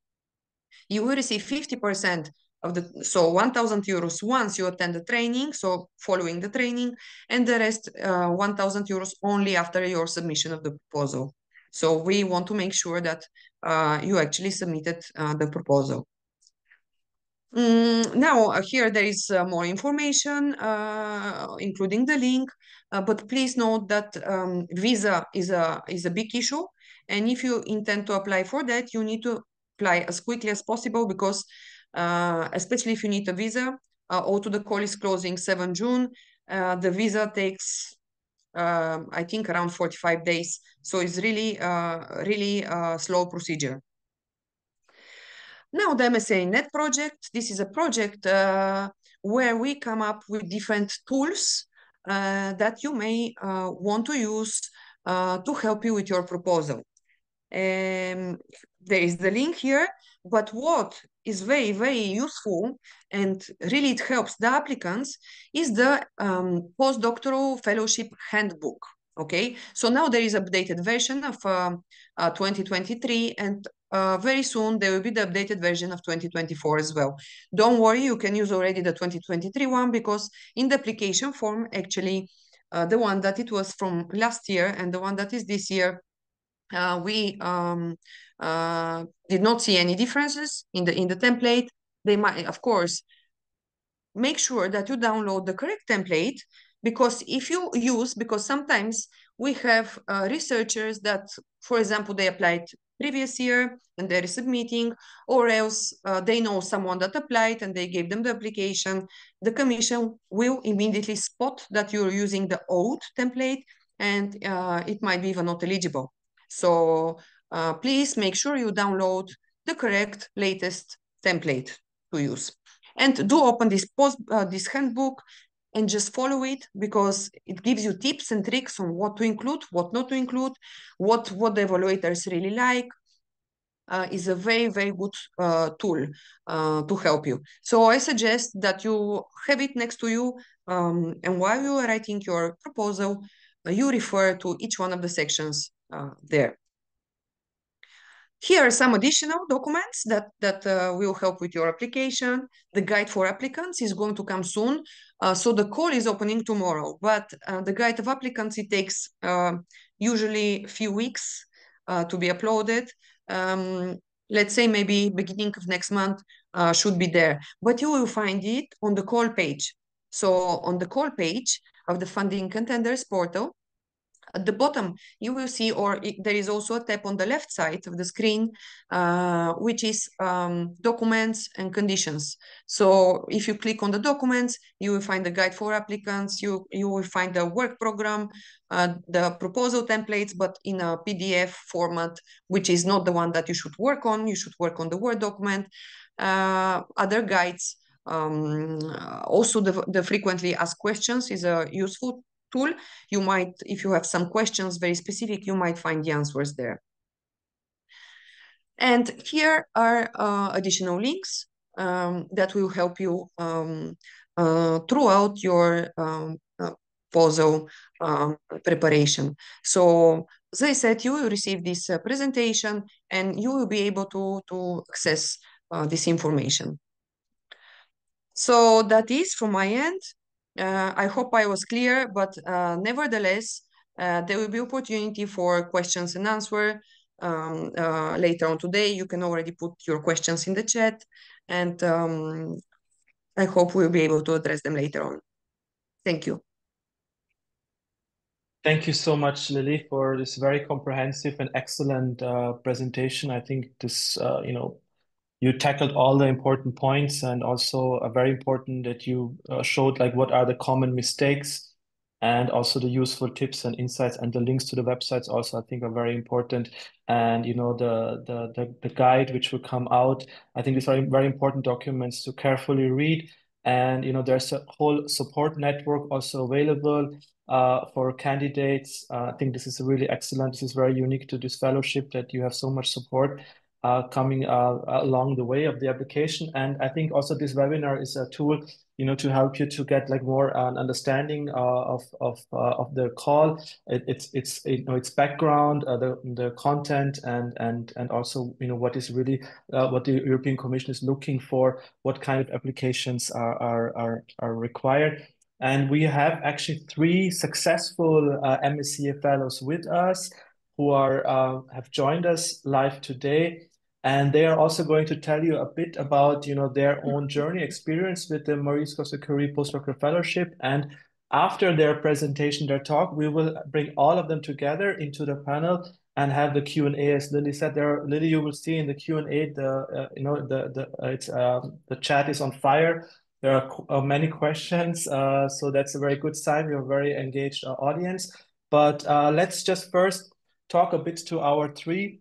you will receive 50% of the, so 1,000 euros once you attend the training, so following the training, and the rest 1,000 euros only after your submission of the proposal. So we want to make sure that you actually submitted the proposal. Now here there is more information, including the link, but please note that visa is a big issue, and if you intend to apply for that, you need to apply as quickly as possible, because especially if you need a visa, auto the call is closing 7 June. The visa takes I think around 45 days, so it's really slow procedure. Now, the MSCA-NET project, this is a project where we come up with different tools that you may want to use to help you with your proposal. There is the link here, but what is very, very useful, and really it helps the applicants, is the Postdoctoral Fellowship Handbook. Okay, so now there is an updated version of 2023, and very soon there will be the updated version of 2024 as well. Don't worry, you can use already the 2023 one, because in the application form, actually, the one that it was from last year and the one that is this year, we did not see any differences in the template. They might, of course, make sure that you download the correct template, because if you use, because sometimes we have researchers that, for example, they applied previous year and they're submitting, or else they know someone that applied and they gave them the application. The commission will immediately spot that you're using the old template, and it might be even not eligible. So please make sure you download the correct latest template to use. And do open this handbook and just follow it, because it gives you tips and tricks on what to include, what not to include, what the evaluators really like. Is a very, very good tool to help you. So I suggest that you have it next to you, and while you are writing your proposal, you refer to each one of the sections there. Here are some additional documents that will help with your application. The guide for applicants is going to come soon. So the call is opening tomorrow, but the guide of applicants, it takes usually a few weeks to be uploaded. Let's say maybe beginning of next month should be there, but you will find it on the call page. So on the call page of the Funding Contenders portal, at the bottom, you will see, or there is also a tab on the left side of the screen, which is documents and conditions. So if you click on the documents, you will find the guide for applicants, you will find the work program, the proposal templates, but in a PDF format, which is not the one that you should work on. You should work on the Word document, other guides, Also, the frequently asked questions is a useful tool. You might, if you have some questions very specific, you might find the answers there. And here are additional links that will help you throughout your POSO preparation. So as I said, you will receive this presentation and you will be able to access this information. So that is from my end. I hope I was clear, but nevertheless, there will be opportunity for questions and answer later on today. You can already put your questions in the chat, and I hope we'll be able to address them later on. Thank you. Thank you so much, Lily, for this very comprehensive and excellent presentation. I think this, you tackled all the important points, and also very important that you showed like what are the common mistakes, and also the useful tips and insights, and the links to the websites also I think are very important. And the guide which will come out, I think these are very important documents to carefully read. And there's a whole support network also available for candidates. I think this is really excellent. This is very unique to this fellowship that you have so much support coming along the way of the application. And I think also this webinar is a tool, to help you to get like more an understanding of the call, its background, the content, and also what is really what the European Commission is looking for, what kind of applications are required. And we have actually 3 successful MSCA fellows with us who have joined us live today. And they are also going to tell you a bit about, their own journey experience with the Marie Curie Postdoctoral Fellowship. And after their presentation, their talk, we will bring all of them together into the panel and have the Q&A. As Lily said, Lily, you will see in the Q&A, the chat is on fire. There are many questions, so that's a very good sign. We have a very engaged audience. But let's just first talk a bit to our 3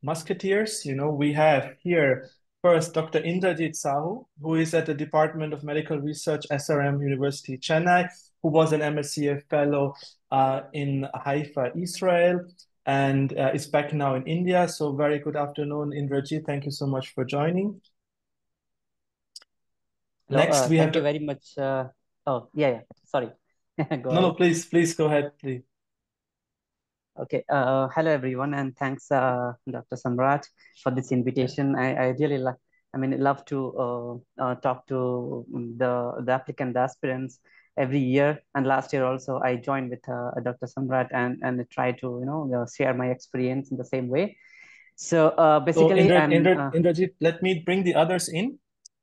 musketeers. We have here first Dr. Indrajit Sahu, who is at the Department of Medical Research, SRM University, Chennai, who was an MSCA fellow in Haifa, Israel, and is back now in India. So very good afternoon, Indrajit. Thank you so much for joining. Hello, Next, we have thank you very much. Oh, yeah. Sorry. Go No, ahead. please go ahead, please. Okay. Hello, everyone, and thanks, Dr. Samrat, for this invitation. I really love to talk to the applicant, the aspirants every year. And last year also, I joined with Dr. Samrat and try to share my experience in the same way. So basically, Indrajit, let me bring the others in.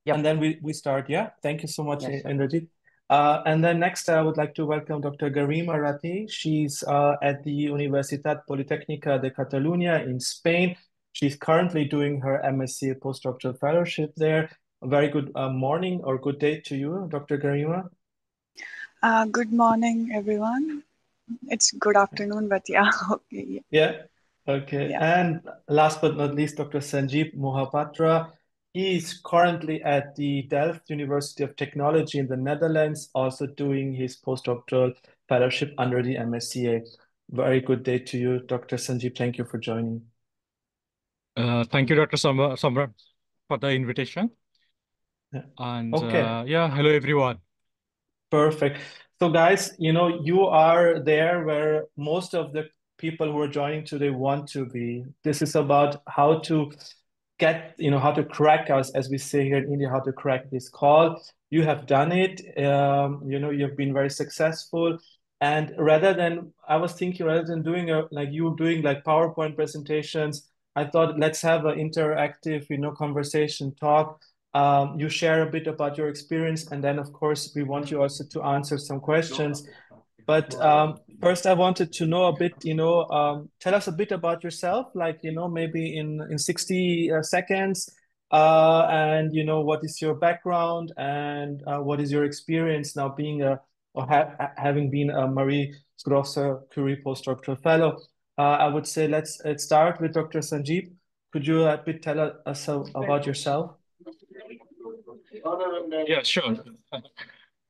Yep. And then we start. Yeah. Thank you so much, Yes, sure. Indrajit. And then next, I would like to welcome Dr. Garima Rati. She's at the Universitat Politécnica de Catalunya in Spain. She's currently doing her MSc Postdoctoral Fellowship there. A very good morning or good day to you, Dr. Garima. Good morning, everyone. It's good afternoon, but yeah, okay. Yeah. Okay. Yeah. And last but not least, Dr. Sanjeev Mohapatra. He's currently at the Delft University of Technology in the Netherlands, also doing his postdoctoral fellowship under the MSCA. Very good day to you, Dr. Sanjeev. Thank you for joining. Thank you, Dr. Samrat, for the invitation. Yeah. And okay. Hello, everyone. Perfect. So guys, you are there where most of the people who are joining today want to be. This is about how to get, how to crack us, as we say here in India, how to crack this call. You have done it. You've been very successful. And I was thinking, rather than doing like PowerPoint presentations, I thought let's have an interactive, conversation talk. You share a bit about your experience, and then of course we want you also to answer some questions. But first, I wanted to know a bit, tell us a bit about yourself, like, maybe in 60 seconds, and, what is your background and what is your experience now being having been a Marie Curie Postdoctoral Fellow. I would say let's start with Dr. Sanjeev. Could you a bit tell us about yourself? Yeah, sure.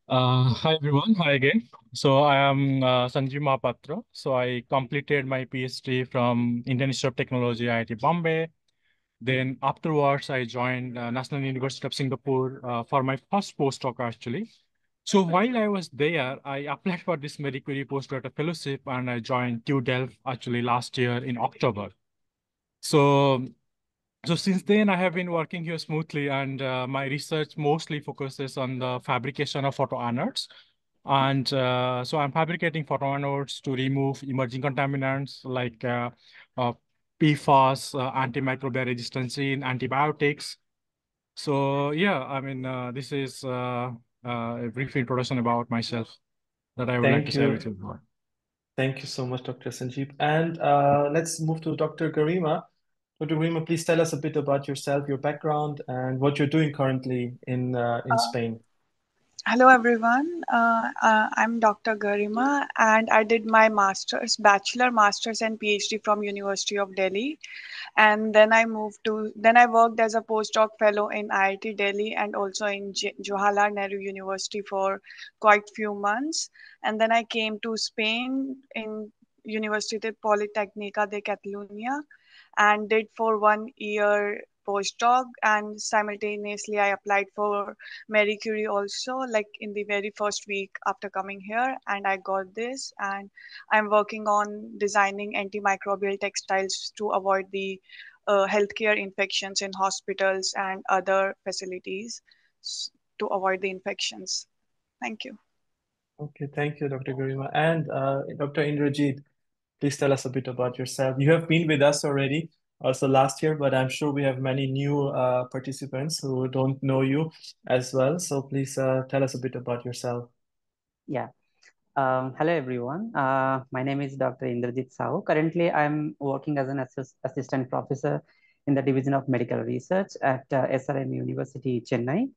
Hi everyone. Hi again. So I am Sanjeev Mahapatra. So I completed my PhD from Indian Institute of Technology, IIT Bombay. Then afterwards, I joined National University of Singapore for my first postdoc actually. So while I was there, I applied for this Marie Curie postdoctoral fellowship and I joined TU Delft actually last year in October. So since then, I have been working here smoothly, and my research mostly focuses on the fabrication of photoanodes. And so I'm fabricating photoanodes to remove emerging contaminants like PFAS, antimicrobial resistance in antibiotics. So yeah, I mean, this is a brief introduction about myself that I would like to share with you. Thank you so much, Dr. Sanjeev. And let's move to Dr. Garima. Dr. Garima, please tell us a bit about yourself, your background, and what you're doing currently in Spain. Hello everyone, I'm Dr. Garima and I did my bachelor, master's and PhD from University of Delhi, and then I worked as a postdoc fellow in IIT Delhi and also in Jawaharlal Nehru University for quite few months, and then I came to Spain in Universitat Politècnica de Catalunya and did for 1 year postdoc, and simultaneously I applied for Marie Curie also, like in the very first week after coming here, and I got this, and I'm working on designing antimicrobial textiles to avoid the healthcare infections in hospitals and other facilities to avoid the infections. Thank you. Okay, thank you, Dr. Garima. And Dr. Indrajit, please tell us a bit about yourself. You have been with us already, also last year, but I'm sure we have many new participants who don't know you as well. So please tell us a bit about yourself. Yeah. Hello, everyone. My name is Dr. Indrajit Sahu. Currently, I'm working as an assistant professor in the Division of Medical Research at SRM University, Chennai.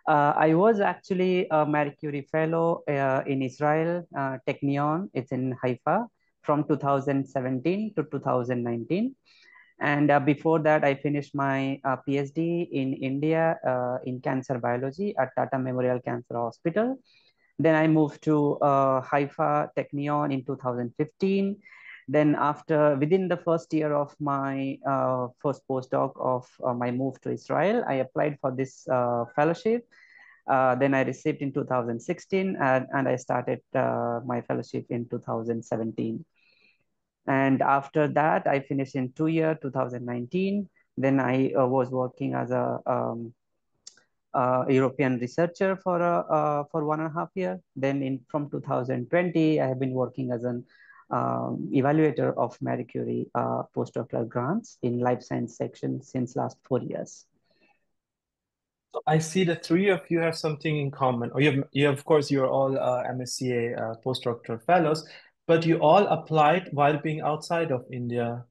I was actually a Marie Curie Fellow in Israel, Technion. It's in Haifa from 2017 to 2019. And before that, I finished my PhD in India in cancer biology at Tata Memorial Cancer Hospital. Then I moved to Haifa Technion in 2015. Then within the first year of my first postdoc of my move to Israel, I applied for this fellowship. Then I received in 2016 and I started my fellowship in 2017. And after that, I finished in 2019. Then I was working as a European researcher for 1.5 years. Then from 2020, I have been working as an evaluator of Marie Curie postdoctoral grants in life science section since last 4 years. So I see the three of you have something in common. Or of course, you're all MSCA postdoctoral fellows, but you all applied while being outside of India.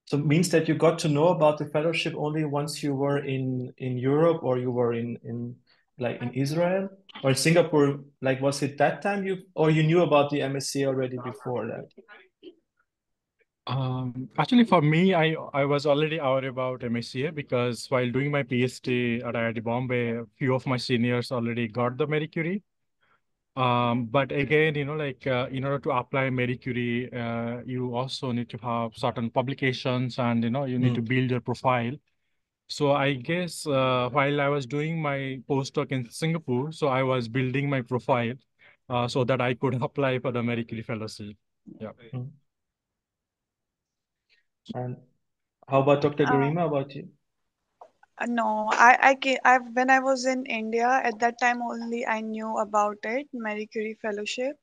So it means that you got to know about the fellowship only once you were in Europe, or you were in Israel or in Singapore. Like, was it that time you knew about the MSc already before that? Actually, for me, I was already aware about MSCA because while doing my PhD at IIT Bombay, a few of my seniors already got the Marie Curie. But again, in order to apply Marie Curie, you also need to have certain publications and, you need to build your profile. So I guess while I was doing my postdoc in Singapore, so I was building my profile so that I could apply for the Marie Curie Fellowship. Yeah. And how about Dr. Garima? About you? No, when I was in India at that time only I knew about it, Marie Curie Fellowship.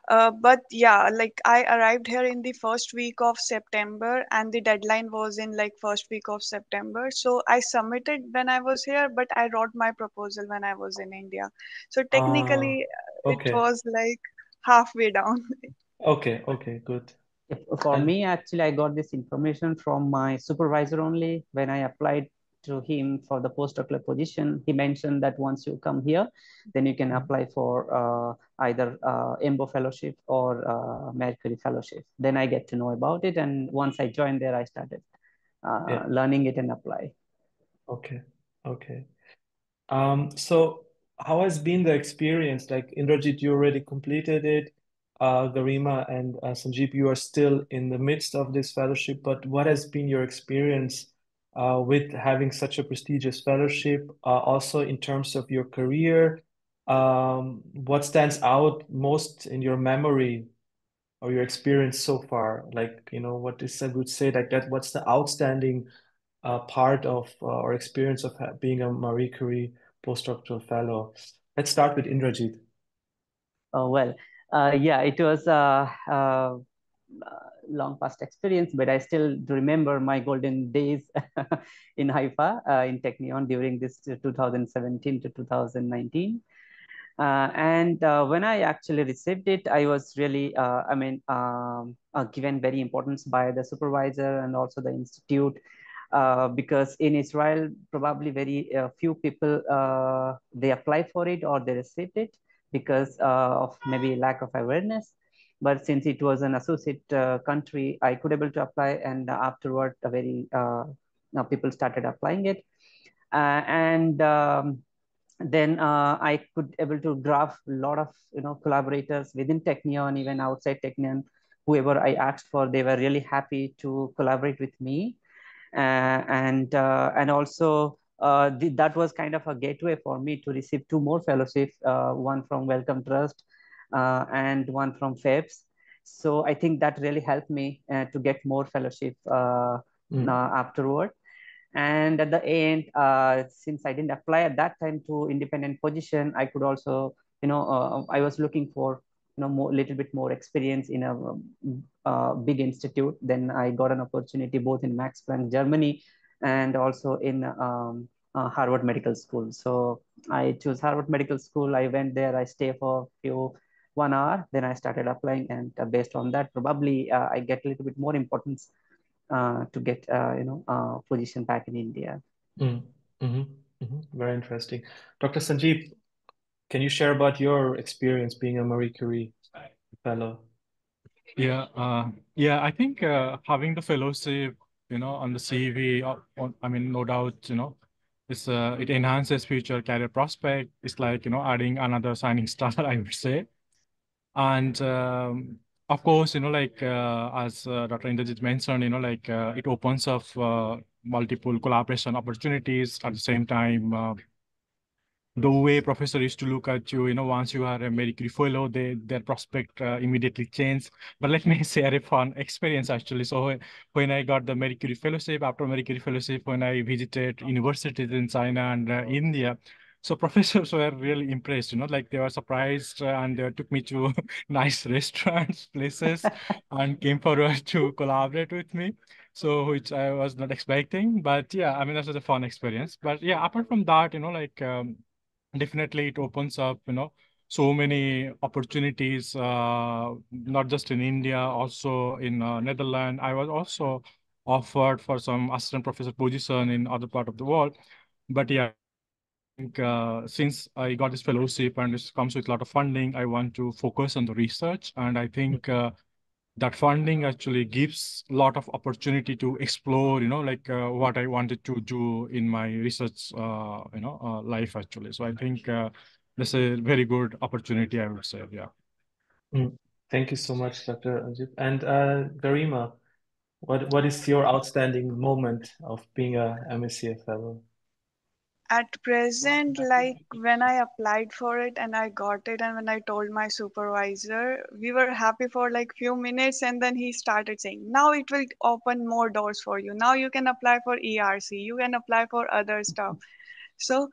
But yeah, like I arrived here in the first week of September, and the deadline was in like first week of September. So I submitted when I was here, but I wrote my proposal when I was in India. So technically, it okay. was like halfway down. Okay, good. For me, actually, I got this information from my supervisor only. When I applied to him for the postdoctoral position, he mentioned that once you come here, then you can apply for either EMBO fellowship or Marie Curie fellowship. Then I get to know about it, and once I joined there, I started learning it and apply. Okay. So how has been the experience? Like Indrajit, you already completed it. Garima and Sanjeev, you are still in the midst of this fellowship, but what has been your experience with having such a prestigious fellowship? Also in terms of your career, what stands out most in your memory or your experience so far? Like, what is I would say like that, what's the outstanding part of or experience of being a Marie Curie postdoctoral fellow? Let's start with Indrajit. Well, yeah, it was long past experience, but I still remember my golden days in Haifa, in Technion during this 2017 to 2019. When I actually received it, I was really, given very importance by the supervisor and also the institute, because in Israel, probably very few people, they apply for it or they received it because of maybe lack of awareness. But since it was an associate country, I could able to apply, and afterward, now people started applying it, and then I could able to draft a lot of collaborators within Technion, even outside Technion. Whoever I asked for, they were really happy to collaborate with me, and also that was kind of a gateway for me to receive two more fellowships, one from Wellcome Trust and one from FEBS. So I think that really helped me to get more fellowship afterward. And at the end, since I didn't apply at that time to independent position, I could also, I was looking for, little bit more experience in a big institute. Then I got an opportunity both in Max Planck, Germany, and also in Harvard Medical School. So I chose Harvard Medical School. I went there. I stay for 1 hour. Then I started applying, and based on that, probably I get a little bit more importance to get position back in India. Very interesting. Dr. Sanjeev, can you share about your experience being a Marie Curie fellow? Yeah, I think having the fellowship, on the CV, no doubt, it enhances future career prospect. It's like, adding another shining star, I would say. And of course, as Dr. Indrajit mentioned, it opens up multiple collaboration opportunities. At the same time, the way professor used to look at you, once you are a Marie Curie fellow, their prospect immediately changed. But let me share a fun experience actually. So when I got the Marie Curie fellowship, after Marie Curie fellowship, when I visited universities in China and India, so professors were really impressed, like they were surprised and they took me to nice restaurants, places, and came forward to collaborate with me. So which I was not expecting, but yeah, that was a fun experience. But yeah, apart from that, definitely it opens up, so many opportunities, not just in India, also in Netherlands. I was also offered for some assistant professor position in other part of the world. But yeah, I think since I got this fellowship and this comes with a lot of funding, I want to focus on the research. And I think that funding actually gives a lot of opportunity to explore, what I wanted to do in my research, life actually. So I think that's a very good opportunity, I would say. Yeah. Thank you so much, Dr. Ajit. And Garima, what is your outstanding moment of being a MSCA fellow? At present, like when I applied for it and I got it, and when I told my supervisor, we were happy for like few minutes, and then he started saying, now it will open more doors for you. Now you can apply for ERC, you can apply for other stuff. So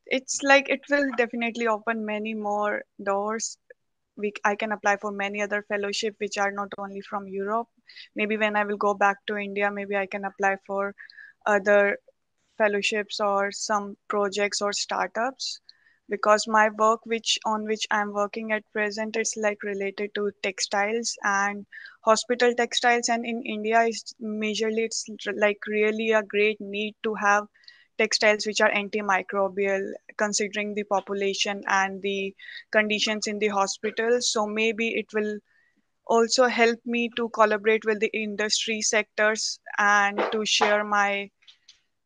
it's like it will definitely open many more doors. I can apply for many other fellowship which are not only from Europe. Maybe when I will go back to India, maybe I can apply for other fellowships or some projects or startups, because my work which I'm working at present is like related to textiles and hospital textiles, and in India is majorly it's like really a great need to have textiles which are antimicrobial considering the population and the conditions in the hospital. So maybe it will also help me to collaborate with the industry sectors and to share my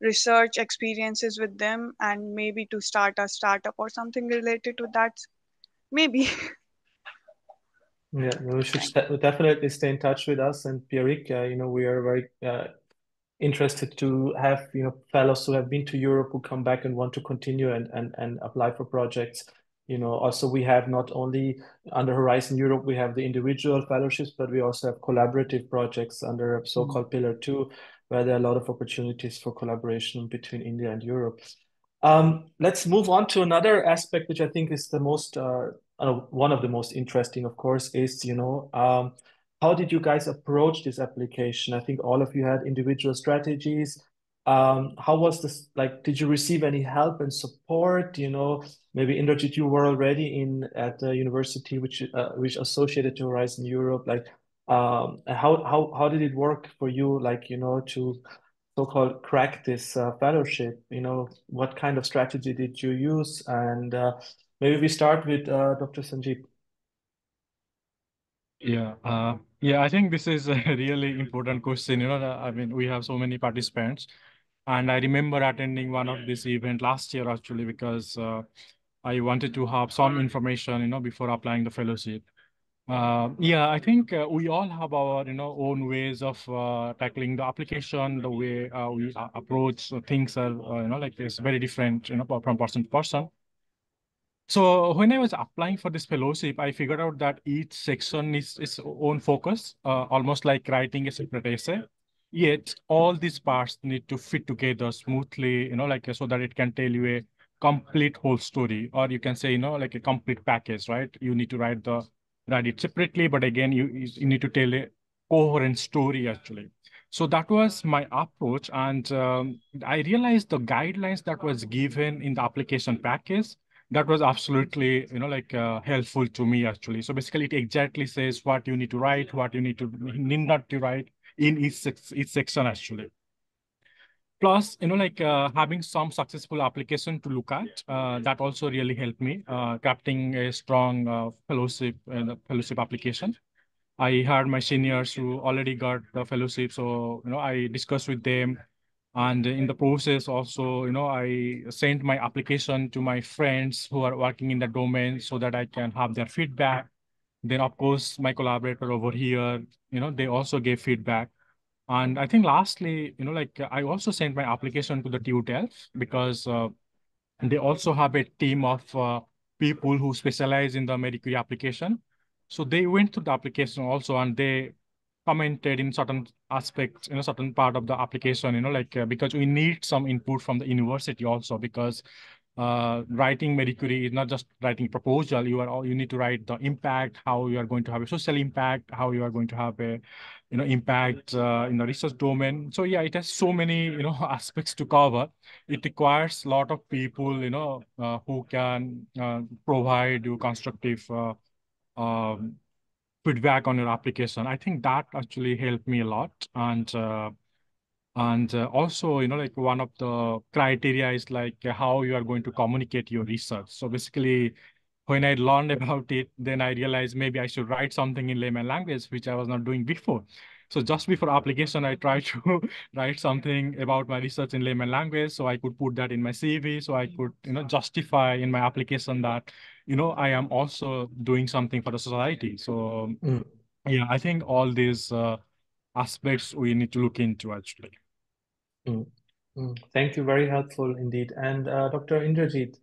research experiences with them, and maybe to start a startup or something related to that. Maybe. Yeah, we should definitely stay in touch with us. And Pierrick, we are very interested to have, fellows who have been to Europe who come back and want to continue and apply for projects. Also we have not only under Horizon Europe, we have the individual fellowships, but we also have collaborative projects under so-called Pillar 2, where there are a lot of opportunities for collaboration between India and Europe. Let's move on to another aspect, which I think is the most one of the most interesting, of course, is how did you guys approach this application? I think all of you had individual strategies. How was this like? Did you receive any help and support? Maybe Indrajit, you were already at the university which associated to Horizon Europe. Like, how did it work for you? Like, to so-called crack this fellowship. What kind of strategy did you use? And maybe we start with Dr. Sanjeev. Yeah, I think this is a really important question. I mean, we have so many participants, and I remember attending one of this event last year actually because I wanted to have some information, before applying the fellowship. Yeah, I think we all have our, own ways of tackling the application. The way we approach things are, like it's very different, from person to person. So when I was applying for this fellowship, I figured out that each section is its own focus, almost like writing a separate essay. Yet all these parts need to fit together smoothly, like so that it can tell you a complete whole story, or you can say, like a complete package, right? You need to write it separately, but again, you need to tell a coherent story actually. So that was my approach, and I realized the guidelines that was given in the application package that was absolutely, helpful to me actually. So basically, it exactly says what you need to write, what you need not to write in each section actually. Plus, having some successful application to look at, that also really helped me crafting a strong fellowship application. I had my seniors who already got the fellowship, so I discussed with them, and in the process also, I sent my application to my friends who are working in the domain so that I can have their feedback. Then of course my collaborator over here, they also gave feedback. And I think lastly, I also sent my application to the TU Delft because they also have a team of people who specialize in the Medicare application. So they went through the application also, and they commented in certain aspects, certain part of the application, because we need some input from the university also, because writing Medicare is not just writing proposal. You need to write the impact, how you are going to have a social impact, how you are going to have a impact in the research domain. So yeah, it has so many aspects to cover. It requires a lot of people who can provide you constructive um, feedback on your application. I think that actually helped me a lot. And also, like one of the criteria is like how you are going to communicate your research. So basically, when I learned about it, then I realized maybe I should write something in layman language, which I was not doing before. So just before application, I tried to write something about my research in layman language, so I could put that in my CV, so I could, justify in my application that, I am also doing something for the society. So yeah, I think all these aspects we need to look into actually. Thank you. Very helpful indeed. And Dr. Indrajit,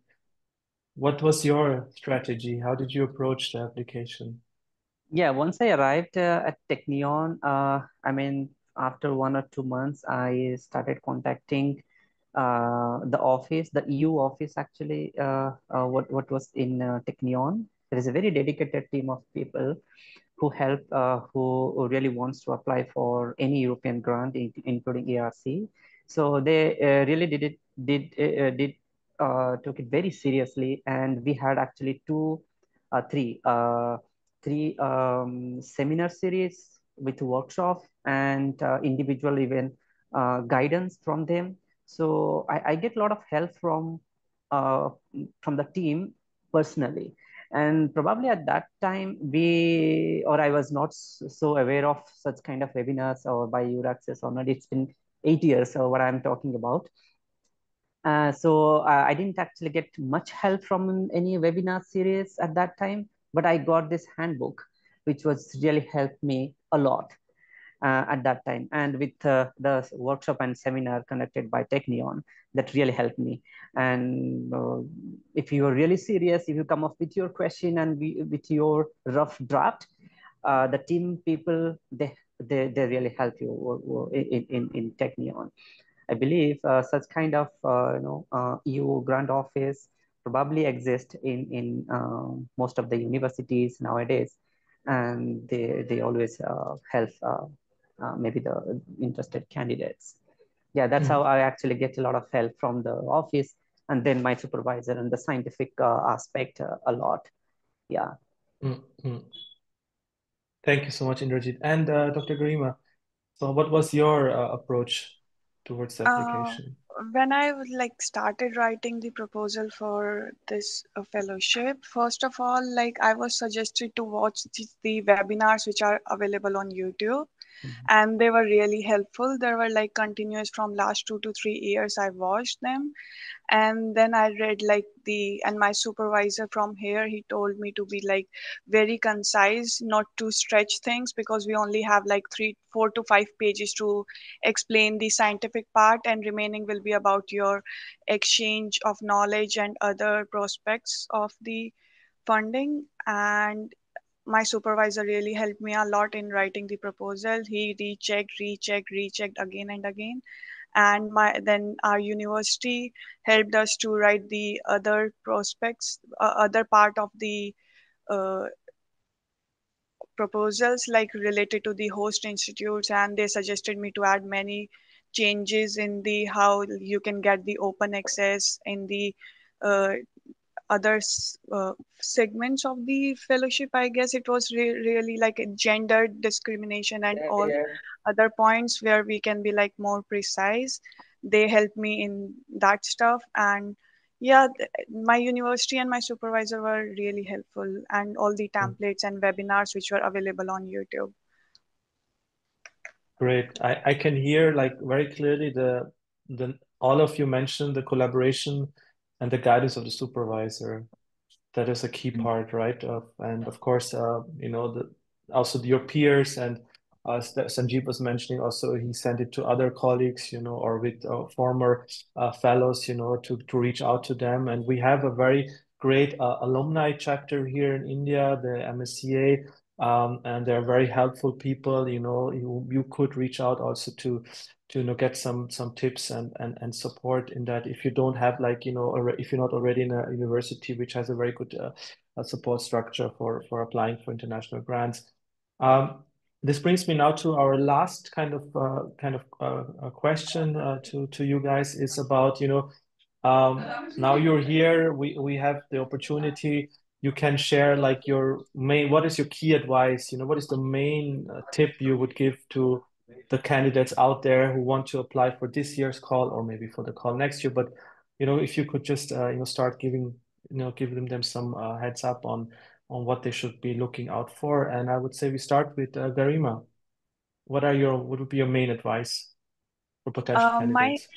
what was your strategy? How did you approach the application? Yeah, once I arrived at Technion, I mean, after 1 or 2 months, I started contacting the office, the EU office actually, what was in Technion. There is a very dedicated team of people who help, who really wants to apply for any European grant, including ERC. So they really took it very seriously, and we had actually three seminar series with workshop and individual even guidance from them. So I get a lot of help from the team personally. And probably at that time, I was not so aware of such kind of webinars or by your access or not. It's been 8 years, what I'm talking about. So I didn't actually get much help from any webinar series at that time, but I got this handbook, which was really helped me a lot at that time. And with the workshop and seminar conducted by Technion, that really helped me. And if you are really serious, if you come up with your question and with your rough draft, the team people, they really help you in Technion. I believe such kind of EU grant office probably exist in most of the universities nowadays, and they always help maybe the interested candidates. Yeah, that's how I actually get a lot of help from the office, and then my supervisor and the scientific aspect a lot. Yeah. Thank you so much, Indrajit. And Dr. Garima, so what was your approach towards the application? When I started writing the proposal for this fellowship, first of all, I was suggested to watch the webinars which are available on YouTube, and they were really helpful. They were continuous from last 2 to 3 years. I watched them, and then I read and my supervisor from here, he told me to be very concise, not to stretch things, because we only have 4 to 5 pages to explain the scientific part, and remaining will be about your exchange of knowledge and other prospects of the funding. And my supervisor really helped me a lot in writing the proposal. He rechecked again and again, and then our university helped us to write the other prospects, other part of the uh, proposals related to the host institutes, and they suggested me to add many changes in the how you can get the open access in the uh, other segments of the fellowship. I guess it was really a gender discrimination and all other points where we can be more precise. They helped me in that stuff. And yeah, my university and my supervisor were really helpful, and all the templates and webinars which were available on YouTube. Great. I can hear very clearly the all of you mentioned the collaboration and the guidance of the supervisor. That is a key part, right? And of course, also your peers, and Sanjeev was mentioning also, he sent it to other colleagues, or with former fellows, to reach out to them. And we have a very great alumni chapter here in India, the MSCA, and they're very helpful people. You could reach out also to get some tips and support in that, if you don't have if you're not already in a university which has a very good support structure for applying for international grants. This brings me now to our last kind of question to you guys, is about now you're here, we have the opportunity. You can share what is your key advice, what is the main tip you would give to the candidates out there who want to apply for this year's call, or maybe for the call next year. But if you could just start giving them some heads up on what they should be looking out for. And I would say we start with Garima. What would be your main advice for potential candidates?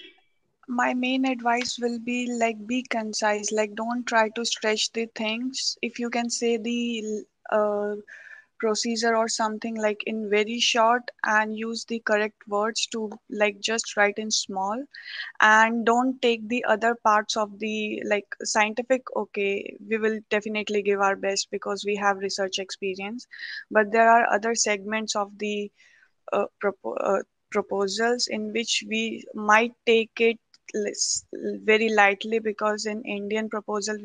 My main advice will be be concise, don't try to stretch the things. If you can say the procedure or something in very short, and use the correct words to just write in small, and don't take the other parts of the scientific. Okay, we will definitely give our best because we have research experience, but there are other segments of the uh, propo- uh, proposals in which we might take it very lightly, because in Indian proposal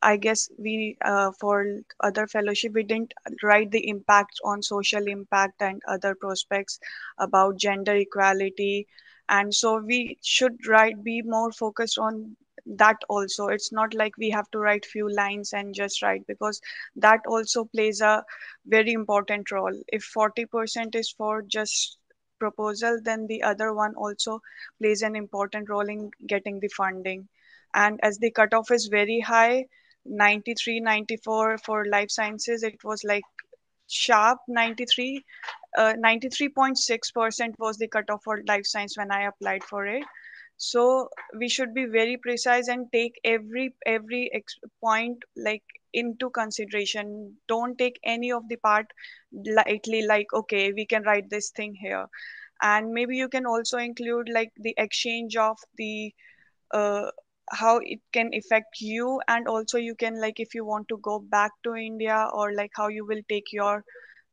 I guess we for other fellowship we didn't write the impact on social impact and other prospects about gender equality, and so we should be more focused on that also. It's not like we have to write few lines and just write, because that also plays a very important role. If 40% is for just proposal, then the other one also plays an important role in getting the funding. And as the cutoff is very high, 93, 94 for life sciences, it was sharp 93, 93.6% was the cutoff for life science when I applied for it. So we should be very precise and take every point like into consideration. Don't take any of the part lightly, like okay, we can write this thing here. And maybe you can also include like the exchange of the uh, how it can affect you, and also you can, like, if you want to go back to India, or like how you will take your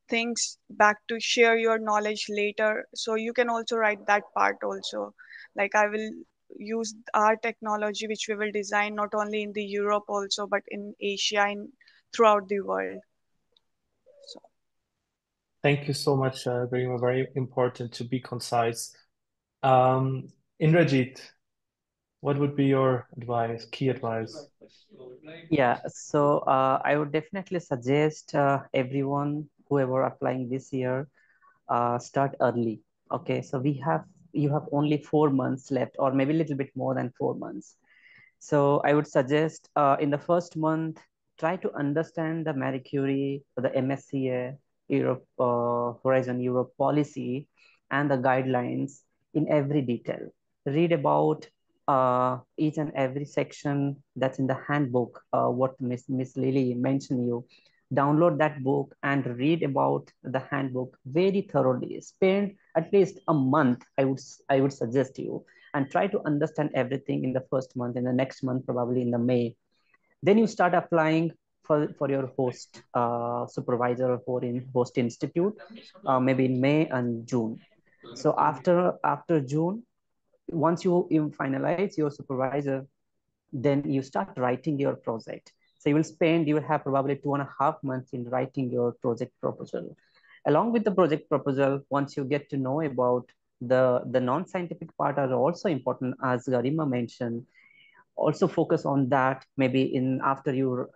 things back to share your knowledge later. So you can also write that part also, like I will use our technology which we will design not only in the Europe also, but in Asia and throughout the world. So Thank you so much, Garima. Very important to be concise. Indrajit, what would be your advice, key advice? Yeah, so I would definitely suggest everyone, whoever applying this year, start early. Okay, so you have only 4 months left, or maybe a little bit more than 4 months. So I would suggest in the first month, try to understand the Marie Curie, the MSCA, Europe, Horizon Europe policy, and the guidelines in every detail. Read about each and every section that's in the handbook, what Miss Lily mentioned you. Download that book and read about the handbook very thoroughly. Spend at least a month, I would suggest you, and try to understand everything in the first month. In the next month, probably in the May, then you start applying for your host supervisor or for in host institute, maybe in May and June. So after June, once you finalize your supervisor, then you start writing your project. So you will have probably 2.5 months in writing your project proposal. Along with the project proposal, once you get to know about the non-scientific part are also important, as Garima mentioned. Also focus on that. Maybe in after you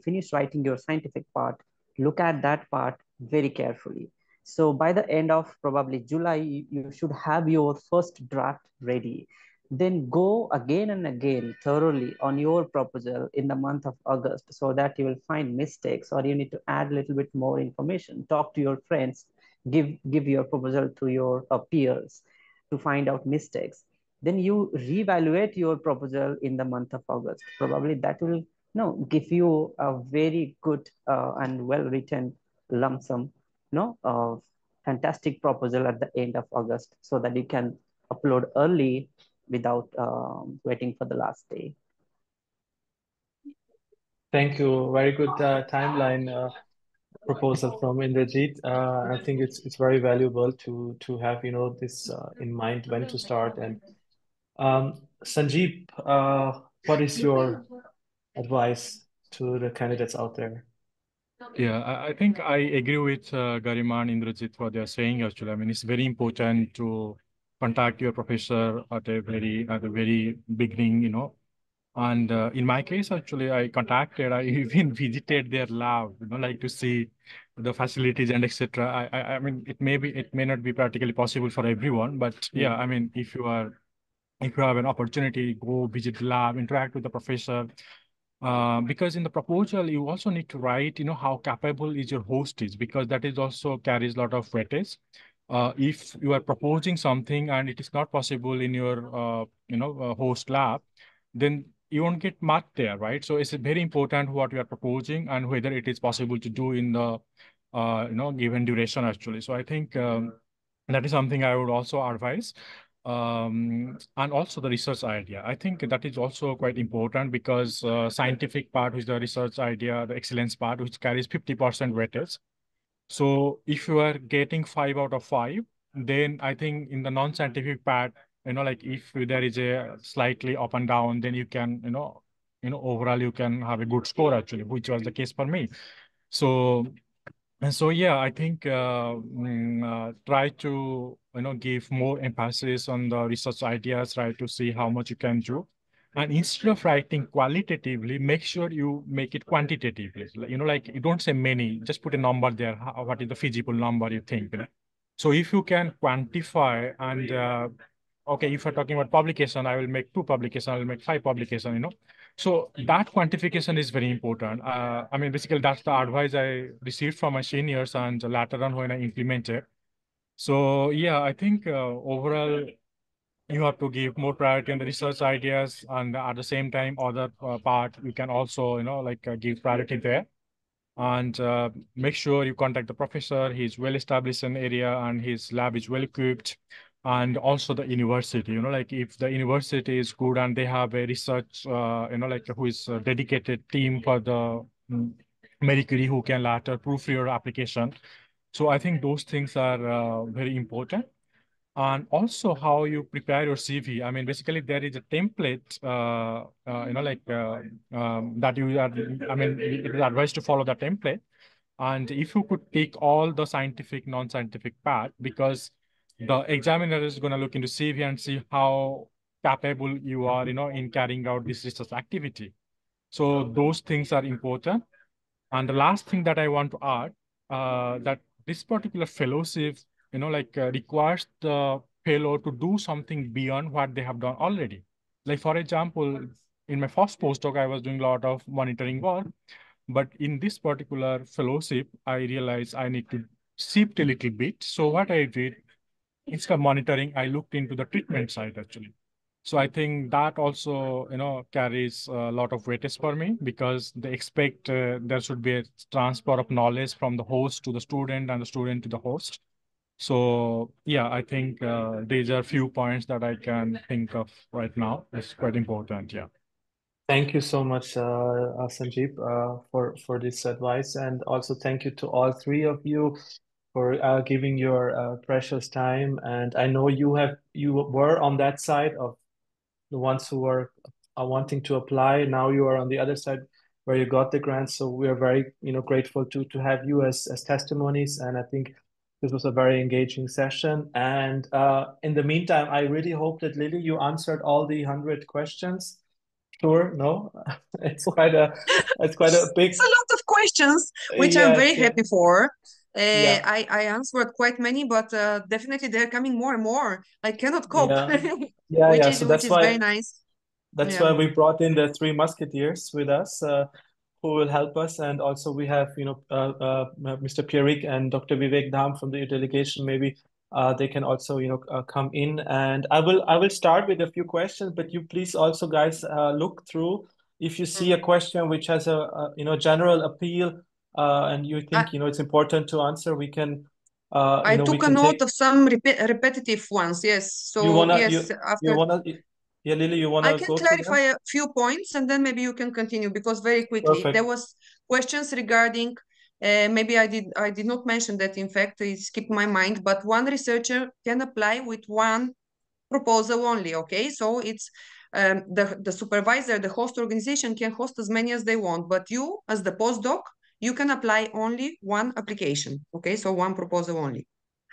finish writing your scientific part, look at that part very carefully. So by the end of probably July, you should have your first draft ready. Then go again and again thoroughly on your proposal in the month of August, so that you will find mistakes, or you need to add a little bit more information. Talk to your friends, give your proposal to your peers to find out mistakes. Then you reevaluate your proposal in the month of August. Probably that will give you a very good and well written lump sum, fantastic proposal at the end of August, so that you can upload early without waiting for the last day. Thank you. Very good timeline proposal from Indrajit. I think it's very valuable to have this in mind when to start. And Sanjeev, what is your advice to the candidates out there? Yeah, I think I agree with Garima and Indrajit what they're saying actually. I mean, it's very important to contact your professor at the very beginning. And in my case, actually, I even visited their lab, like to see the facilities and etc. I mean, it may not be practically possible for everyone, but yeah, I mean, if you have an opportunity, go visit the lab, interact with the professor. Because in the proposal, you also need to write, how capable is your host is, because that is also carries a lot of weightage. If you are proposing something and it is not possible in your, host lab, then you won't get marked there, right? So it's very important what you are proposing and whether it is possible to do in the, given duration actually. So I think that is something I would also advise. And also the research idea. I think that is also quite important because scientific part, which is the research idea, the excellence part, which carries 50% weightage. So if you are getting 5 out of 5, then I think in the non-scientific part, like if there is a slightly up and down, then you can, overall you can have a good score actually, which was the case for me. So yeah, I think try to give more emphasis on the research ideas, try to see how much you can do. And instead of writing qualitatively, make sure you make it quantitatively. Like you don't say many, just put a number there. What is the feasible number you think? So if you can quantify and okay, if you're talking about publication, I will make 2 publications, I will make 5 publications, So that quantification is very important. I mean, basically, that's the advice I received from my seniors and later on when I implemented. So yeah, I think overall, you have to give more priority on the research ideas, and at the same time, other part, you can also, give priority there. And make sure you contact the professor. He's well established in area and his lab is well equipped. And also the university, like if the university is good and they have a research, who is a dedicated team for the Marie Curie who can later proof your application. So I think those things are very important. And also how you prepare your CV. I mean, basically there is a template, that you are, I mean, it is advised to follow the template. And if you could take all the scientific, non-scientific part, because the examiner is going to look into CV and see how capable you are, in carrying out this research activity. So those things are important. And the last thing that I want to add, that this particular fellowship, requires the fellow to do something beyond what they have done already. Like, for example, in my first postdoc, I was doing a lot of monitoring work. But in this particular fellowship, I realized I need to shift a little bit. So what I did, instead of monitoring, I looked into the treatment side actually. So I think that also, carries a lot of weightage for me, because they expect there should be a transfer of knowledge from the host to the student and the student to the host. So yeah, I think these are few points that I can think of right now. It's quite important. Yeah. Thank you so much, Sanjeev, for this advice, and also thank you to all three of you for giving your precious time. And I know you were on that side of the ones who were wanting to apply. Now you are on the other side where you got the grant. So we are very grateful to have you as testimonies. And I think this was a very engaging session. And in the meantime, I really hope that Lily, you answered all the 100 questions. Sure, no, it's quite a big. It's a lot of questions, which I'm very happy for. Yeah. I answered quite many, but definitely they're coming more and more. I cannot cope. Yeah. So which is very nice. That's why we brought in the three musketeers with us, who will help us. And also we have, Mr. Pierrick and Dr. Vivek Dham from the delegation. Maybe they can also, come in. And I will start with a few questions, but you please also, guys, look through. If you see a question which has a general appeal, and you think, it's important to answer, we can. I took a note of some repetitive ones. Yes. So yeah, Lily, you want to I go can clarify a few points and then maybe you can continue, because very quickly Perfect. there was questions regarding, maybe I did not mention that, in fact, it skipped my mind, but one researcher can apply with one proposal only, okay? So it's the supervisor, the host organization can host as many as they want, but you as the postdoc, you can apply only one application, okay? So one proposal only.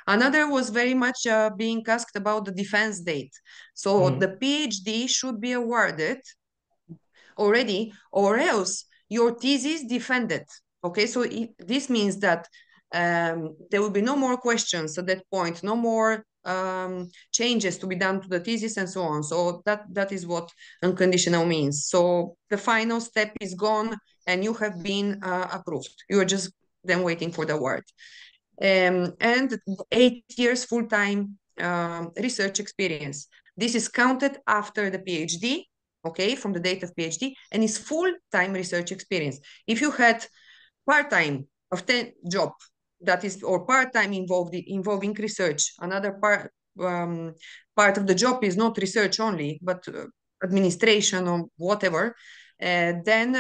Another was very much being asked about the defense date. So the PhD should be awarded already, or else your thesis defended. Okay, so this means that there will be no more questions at that point, no more changes to be done to the thesis and so on. So that is what unconditional means. So the final step is gone and you have been approved. You are just then waiting for the award. And 8 years full-time research experience. This is counted after the PhD, okay, from the date of PhD, and is full-time research experience. If you had part-time of 10 job, that is, or part-time involving research, another part of the job is not research only, but administration or whatever, then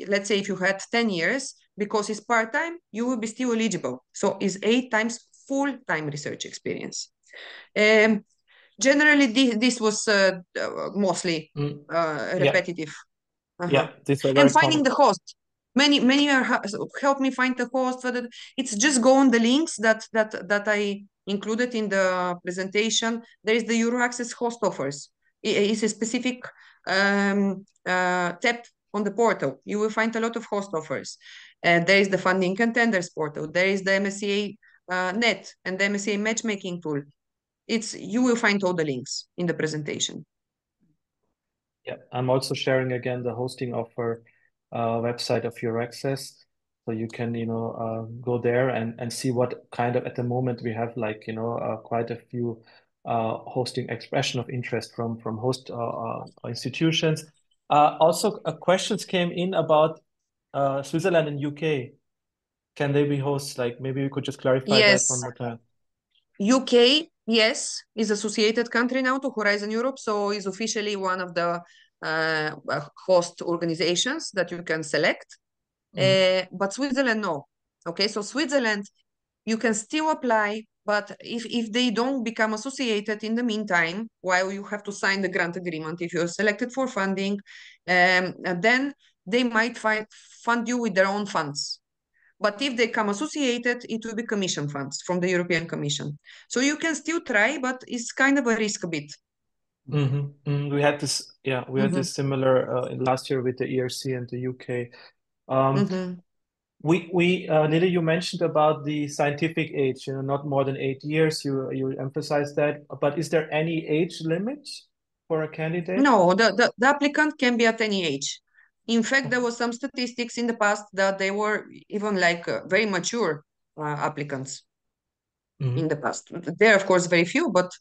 let's say if you had 10 years, because it's part-time, you will be still eligible. So it's 8 times full-time research experience. Generally, this was mostly repetitive. Yeah, this was and finding the host. Many are help me find the host. It's just go on the links that I included in the presentation. There is the Euroaccess host offers. It's a specific tab on the portal. You will find a lot of host offers. There is the funding contenders portal. There is the MSCA net and the MSCA matchmaking tool. You will find all the links in the presentation. Yeah, I'm also sharing again the hosting offer website of your access. So you can, go there and see what kind of, at the moment we have like, quite a few hosting expression of interest from host institutions. Also, questions came in about Switzerland and UK. Can they be hosts? Like maybe we could just clarify that one Yes, more time. UK, yes, is associated country now to Horizon Europe, so is officially one of the host organizations that you can select. But Switzerland, no. Okay, so Switzerland, you can still apply, but if they don't become associated in the meantime, while you have to sign the grant agreement, if you're selected for funding, then they might fund you with their own funds. But if they come associated, it will be commission funds from the European Commission. So you can still try, but it's kind of a risk a bit. We had this, we had this similar last year with the ERC and the UK. Lily, you mentioned about the scientific age, not more than 8 years. You emphasized that, but is there any age limit for a candidate? No, the applicant can be at any age. In fact, there was some statistics in the past that they were even like very mature applicants in the past. There are, of course, very few, but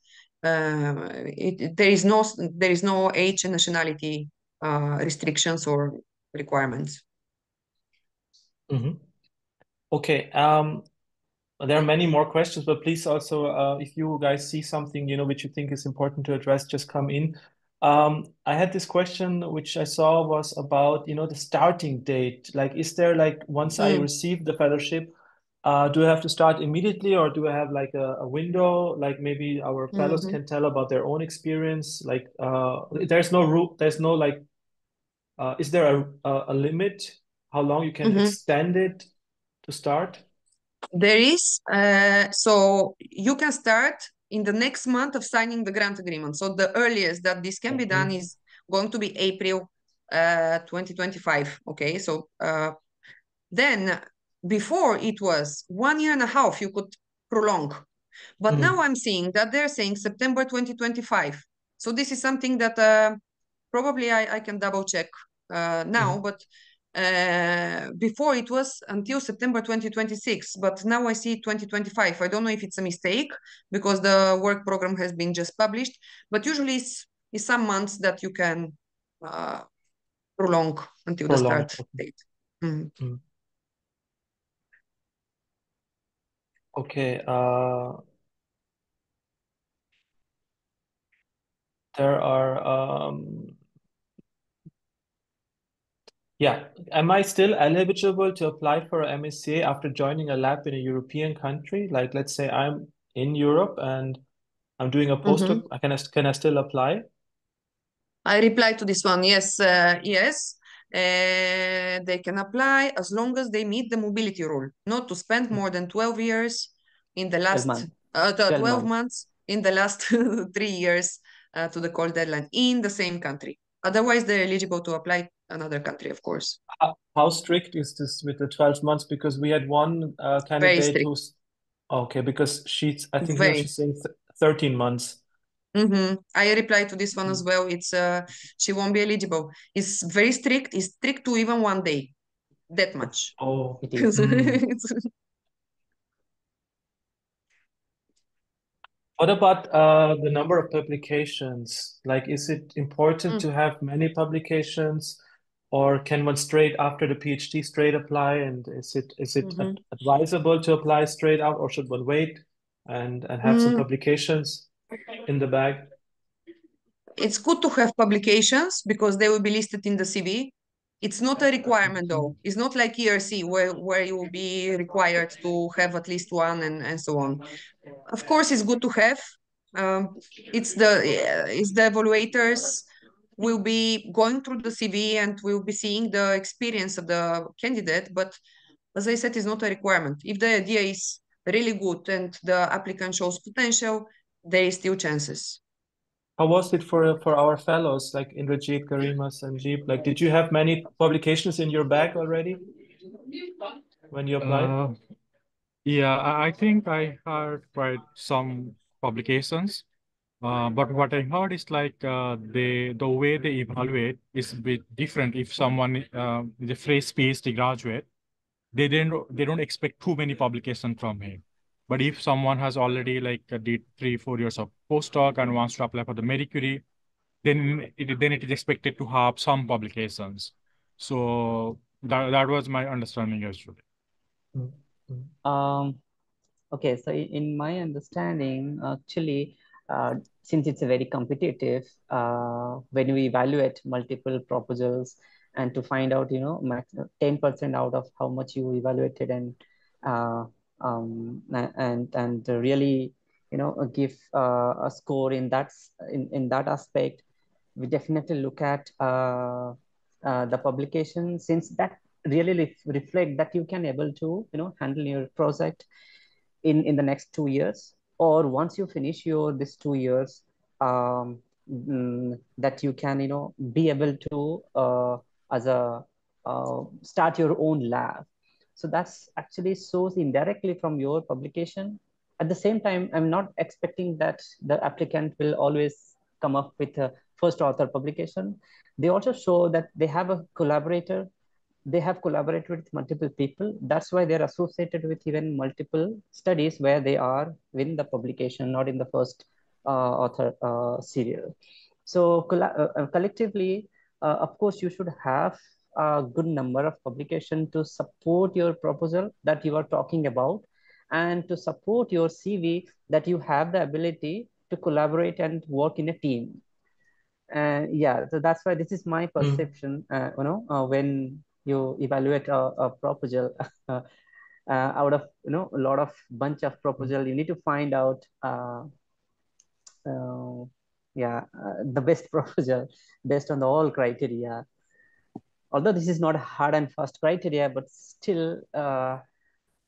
there is no age and nationality restrictions or requirements. Okay. There are many more questions, but please also, if you guys see something, which you think is important to address, just come in. I had this question, which I saw was about, the starting date. Like, is there like, once I receive the fellowship, do I have to start immediately, or do I have like a window? Like maybe our fellows can tell about their own experience. Like, there's no rule, there's no like, is there a limit how long you can extend it to start? There is. So you can start in the next month of signing the grant agreement. So the earliest that this can be done is going to be April 2025. Okay, so then before it was 1.5 years you could prolong. But now I'm seeing that they're saying September 2025. So this is something that probably I can double check now, but before it was until September 2026, but now I see 2025. I don't know if it's a mistake because the work program has been just published, but usually it's some months that you can prolong until the start date. Okay. There are am I still eligible to apply for a MSCA after joining a lab in a European country? Like, let's say I'm in Europe and I'm doing a postdoc. Can I still apply? I reply to this one. Yes, yes. They can apply as long as they meet the mobility rule, not to spend more than 12 years in the last 12 months in the last 3 years to the call deadline in the same country. Otherwise, they're eligible to apply another country, of course. How strict is this with the 12 months? Because we had one candidate who's okay, because I think here she's saying 13 months. I replied to this one as well. It's she won't be eligible. It's very strict. It's strict to even 1 day. That much. Oh, it is. What about the number of publications? Like, is it important to have many publications, or can one straight after the PhD straight apply? And is it advisable to apply straight out, or should one wait and have some publications in the bag? It's good to have publications because they will be listed in the CV. It's not a requirement though. It's not like ERC where you will be required to have at least one and so on. Of course, it's good to have. It's the evaluators will be going through the CV and will be seeing the experience of the candidate. But as I said, it's not a requirement. If the idea is really good and the applicant shows potential, there is still chances. How was it for our fellows like Indrajit, Garima, Sanjeev? Like, did you have many publications in your bag already when you applied? Yeah, I think I had quite some publications. But what I heard is like the way they evaluate is a bit different. If someone is a fresh PhD graduate, they don't expect too many publications from him. But if someone has already like did 3-4 years of postdoc and wants to apply for the Marie Curie, then it is expected to have some publications. So that was my understanding yesterday. Mm, mm, Okay, so in my understanding, actually, since it's a very competitive, when we evaluate multiple proposals and to find out, 10% out of how much you evaluated uh, and really, give a score in that aspect, we definitely look at the publication, since that really reflect that you can able to, handle your project in the next 2 years, or once you finish your this 2 years, that you can, be able to as a start your own lab. So that's actually shows indirectly from your publication. At the same time, I'm not expecting that the applicant will always come up with a first author publication. They also show that they have a collaborator, they have collaborated with multiple people. That's why they're associated with even multiple studies where they are in the publication, not in the first author serial. So collectively, of course, you should have a good number of publication to support your proposal that you are talking about, and to support your CV that you have the ability to collaborate and work in a team. Yeah, so that's why this is my perception. When you evaluate a proposal, out of a lot of bunch of proposal, you need to find out uh, the best proposal based on the all criteria. Although this is not a hard and fast criteria, but still the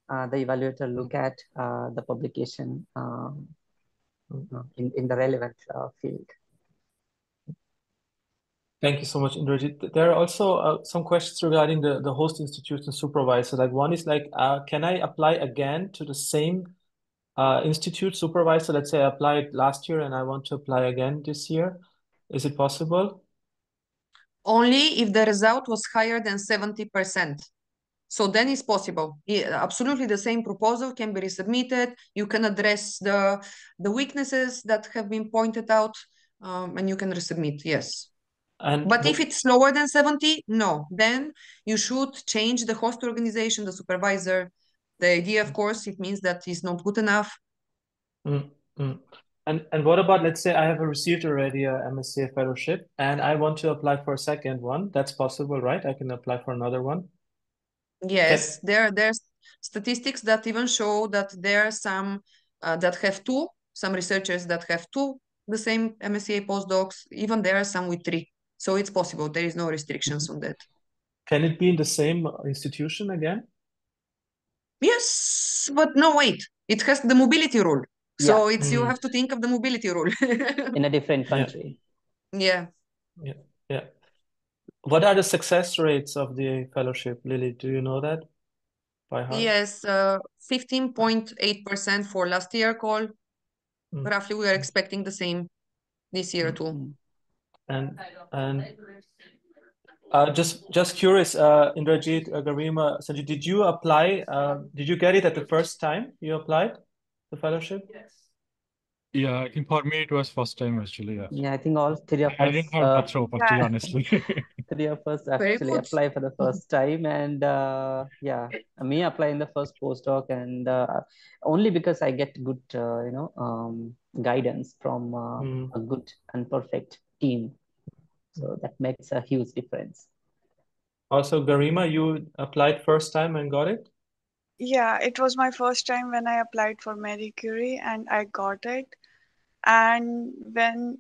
evaluator look at the publication in the relevant field. Thank you so much, Indrajit. There are also some questions regarding the host institution supervisor. Like one is like, can I apply again to the same institute supervisor? Let's say I applied last year and I want to apply again this year. Is it possible? Only if the result was higher than 70%. So then it's possible. Absolutely the same proposal can be resubmitted. You can address the weaknesses that have been pointed out, and you can resubmit, yes. But if it's lower than 70, no. Then you should change the host organization, the supervisor. The idea, of course, it means that it's not good enough. And what about, let's say I have received already a MSCA fellowship and I want to apply for a second one. That's possible, right? I can apply for another one. Yes, there's statistics that even show that there are some that have two, some researchers that have two, the same MSCA postdocs, even there are some with three. So it's possible. There is no restrictions on that. Can it be in the same institution again? Yes, but no, wait. It has the mobility rule. So it's you have to think of the mobility rule. In a different country. Yeah. Yeah. What are the success rates of the fellowship, Lily? Do you know that by heart? Yes, 15.8% for last year call. Roughly, we are expecting the same this year too. And just curious, Indrajit, Garima, Sanjay, did you apply? Did you get it at the first time you applied the fellowship? Yes. Yeah, I think for me it was first time actually. Yeah. Yeah, I think all three of us. I didn't have much hope actually, honestly. Three of us actually apply for the first time, and me apply in the first postdoc, and only because I get good guidance from a good and perfect team, so that makes a huge difference. Also, Garima, you applied first time and got it? Yeah, it was my first time when I applied for Marie Curie and I got it. And when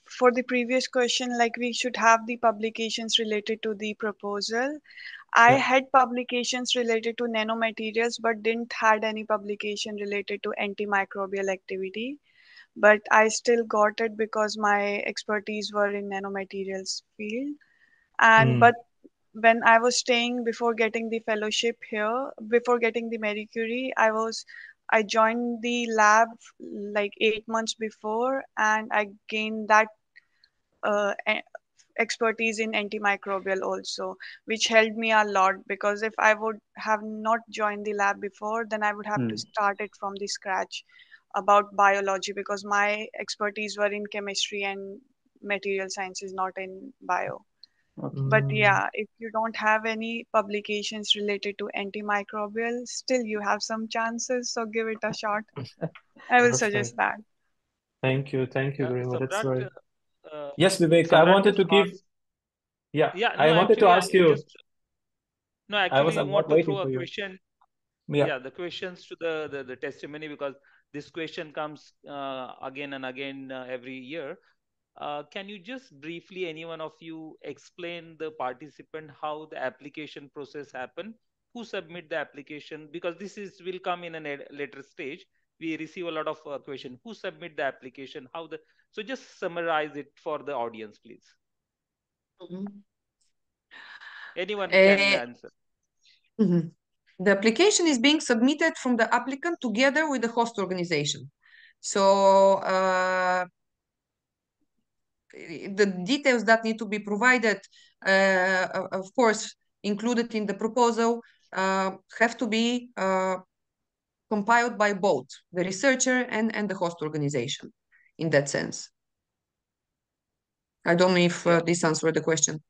for the previous question, like we should have the publications related to the proposal. I had publications related to nanomaterials, but didn't had any publication related to antimicrobial activity. But I still got it because my expertise were in nanomaterials field. And but when I was staying before getting the fellowship here, before getting the Marie Curie, I was I joined the lab like 8 months before, and I gained that uh, e- expertise in antimicrobial also, which helped me a lot, because if I would have not joined the lab before, then I would have to start it from the scratch about biology, because my expertise were in chemistry and material sciences, not in bio. Okay. But yeah, if you don't have any publications related to antimicrobial, still you have some chances, so give it a shot. I will suggest Perfect. that. Thank you very much. That's Samrat, very. Yes, Vivek, I Samrat wanted just to give. asked. Yeah, Yeah, I no, wanted to actually, ask you. I was actually about want to waiting throw a for you. question. Yeah. Yeah, the questions to the testimony, because this question comes again and again every year. Can you just briefly, any one of you, explain the participant how the application process happen? Who submit the application? Because this is will come in a later stage. We receive a lot of question. Who submit the application? How the So just summarize it for the audience, please. Anyone can answer. The application is being submitted from the applicant together with the host organization. So the details that need to be provided, of course, included in the proposal, have to be compiled by both the researcher and the host organization, in that sense. I don't know if this answered the question.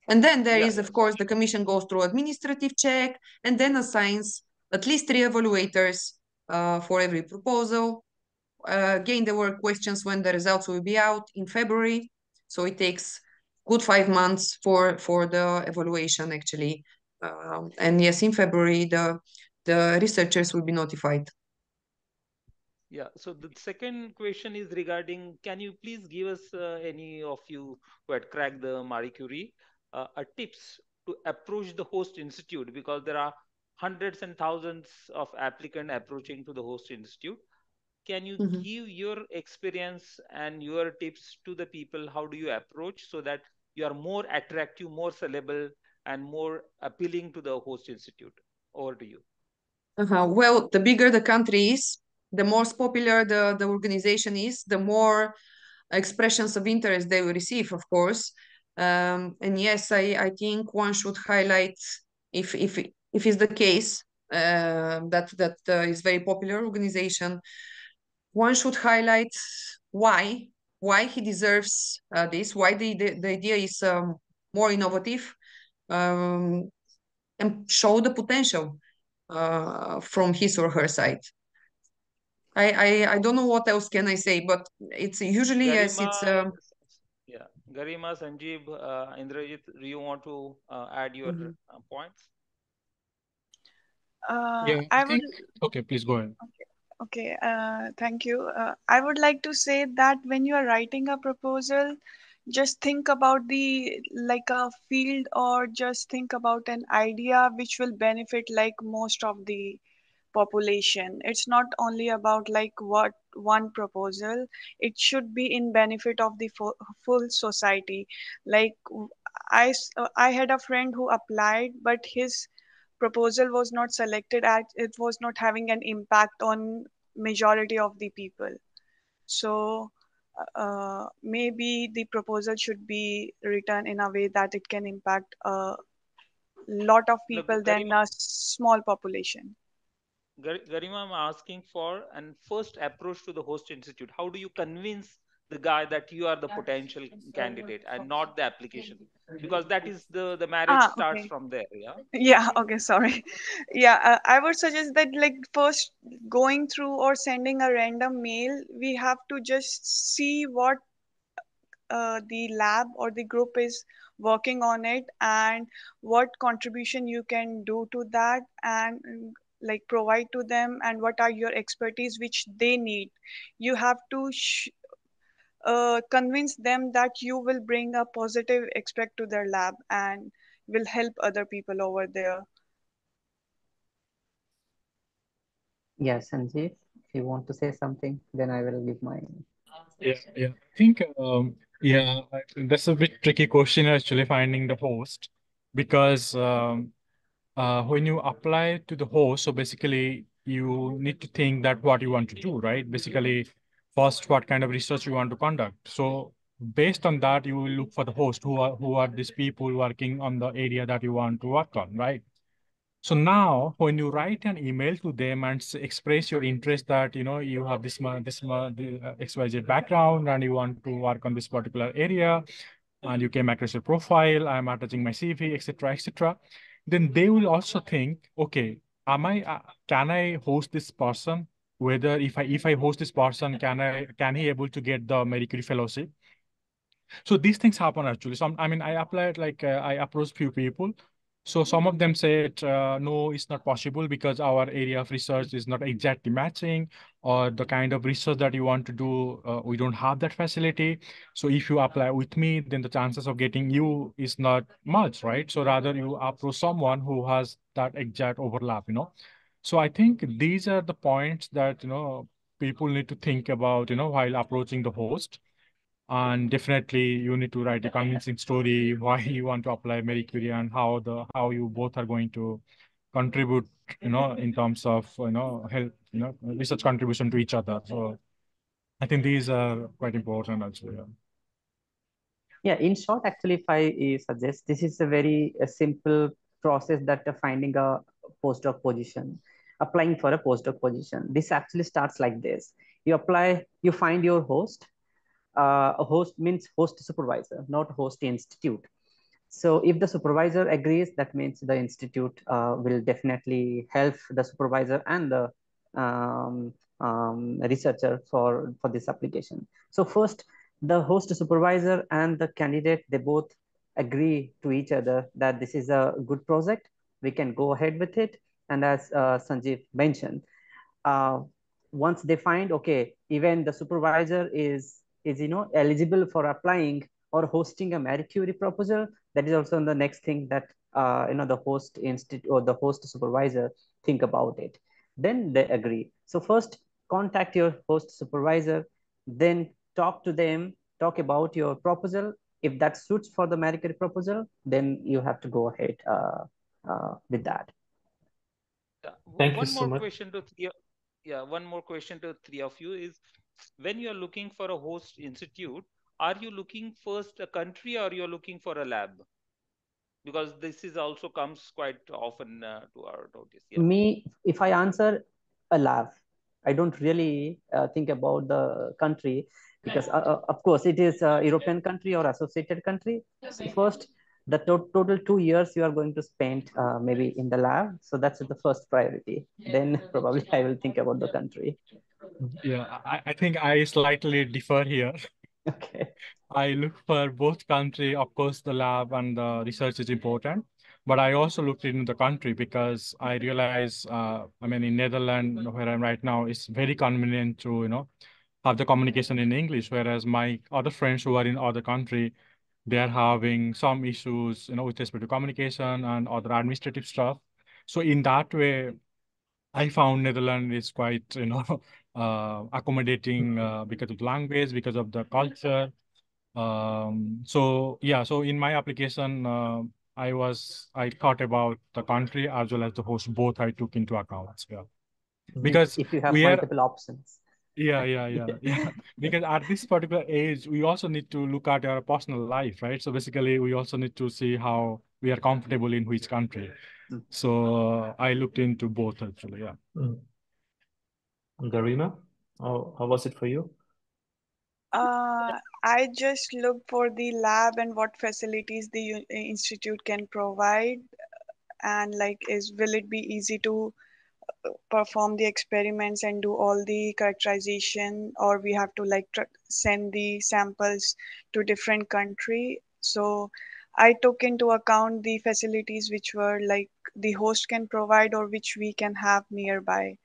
And then there is, of course, the commission goes through administrative check and then assigns at least 3 evaluators for every proposal. Again, there were questions when the results will be out in February. So it takes good 5 months for the evaluation, actually. And yes, in February, the researchers will be notified. Yeah, so the second question is regarding, can you please give us, any of you who had cracked the Marie Curie, a tips to approach the host institute, because there are hundreds and thousands of applicants approaching to the host institute. Can you give your experience and your tips to the people? How do you approach so that you are more attractive, more sellable, and more appealing to the host institute? Over to you. Well, the bigger the country is, the more popular the organization is, the more expressions of interest they will receive, of course. And yes, I think one should highlight, if it's the case, that is very popular organization, one should highlight why he deserves this, why the idea is more innovative, and show the potential from his or her side. I don't know what else can I say, but it's usually, yes, it's yeah, Garima, Sanjeev, Indrajit, do you want to add your points? I would. Okay, please go ahead. Okay, thank you. I would like to say that when you are writing a proposal, just think about the like a field, or just think about an idea which will benefit like most of the population. It's not only about like what one proposal, it should be in benefit of the full society. Like I had a friend who applied, but his proposal was not selected, as it was not having an impact on majority of the people. So maybe the proposal should be written in a way that it can impact a lot of people than a small population. Garima, I'm asking for an first approach to the host institute. How do you convince the guy that you are the potential candidate and not the application? Because that is the marriage starts Okay. from there. Yeah. Yeah, okay, sorry. Yeah, I would suggest that like first going through or sending a random mail, we have to just see what the lab or the group is working on it, and what contribution you can do to that, and like provide to them, and what are your expertise which they need. You have to convince them that you will bring a positive aspect to their lab and will help other people over there. Yes, Sanjeev, if you want to say something, then I will give my. Yeah. I think that's a bit tricky question actually, finding the host, because when you apply to the host, so basically you need to think that what you want to do, right? Basically, first, what kind of research you want to conduct. So based on that, you will look for the host, who are these people working on the area that you want to work on, right? So now, when you write an email to them and express your interest that you have this XYZ background and you want to work on this particular area, and you came across your profile, I'm attaching my CV, etc., etc., then they will also think, okay, can I host this person? Whether if I host this person, can he able to get the Marie Curie fellowship? So these things happen actually. I mean, I applied, like I approached few people. So some of them said, no, it's not possible because our area of research is not exactly matching, or the kind of research that you want to do, we don't have that facility. So if you apply with me, then the chances of getting you is not much, right? So rather you approach someone who has that exact overlap. So I think these are the points that, people need to think about, while approaching the host. And definitely you need to write a convincing story why you want to apply Marie Curie and how you both are going to contribute, in terms of, help, research contribution to each other. So I think these are quite important actually. Yeah. Yeah, in short, actually, if I suggest, this is a very simple process that finding a postdoc position, applying for a postdoc position. This actually starts like this. You apply, you find your host. A host means host supervisor, not host institute. So if the supervisor agrees, that means the institute will definitely help the supervisor and the researcher for this application. So first, the host supervisor and the candidate, they both agree to each other that this is a good project, we can go ahead with it. And as Sanjeev mentioned, uh, once they find, okay, even the supervisor is eligible for applying or hosting a Marie Curie proposal, that is also the next thing that the host institute or the host supervisor think about it. Then they agree. So first, contact your host supervisor, then talk to them, talk about your proposal. If that suits for the Marie Curie proposal, then you have to go ahead with that. Thank you One so more much. question to one more question to three of you is, when you're looking for a host institute, are you looking first a country or you're looking for a lab? Because this is also comes quite often to our notice. Yeah. Me, if I answer a lab, I don't really think about the country, because of course it is a European country or associated country. So first, the total 2 years you are going to spend maybe in the lab. So that's the first priority. Then probably I will think about the country. Yeah, I think I slightly differ here. Okay. I look for both country. Of course, the lab and the research is important, but I also looked into the country because I realize, I mean, in Netherlands, where I'm right now, it's very convenient to, have the communication in English, whereas my other friends who are in other country, they are having some issues, with respect to communication and other administrative stuff. So in that way, I found Netherlands is quite, accommodating because of the language, because of the culture. So yeah, so in my application, I thought about the country as well as the host. Both I took into account. Yeah, because if you have we are, multiple options. yeah. Because at this particular age, we also need to look at our personal life, right? So basically, we also need to see how we are comfortable in which country. So I looked into both actually. Yeah. Garima, how was it for you? I just look for the lab and what facilities the institute can provide, and like, will it be easy to perform the experiments and do all the characterization, or we have to like send the samples to different country. So I took into account the facilities which were like the host can provide or which we can have nearby.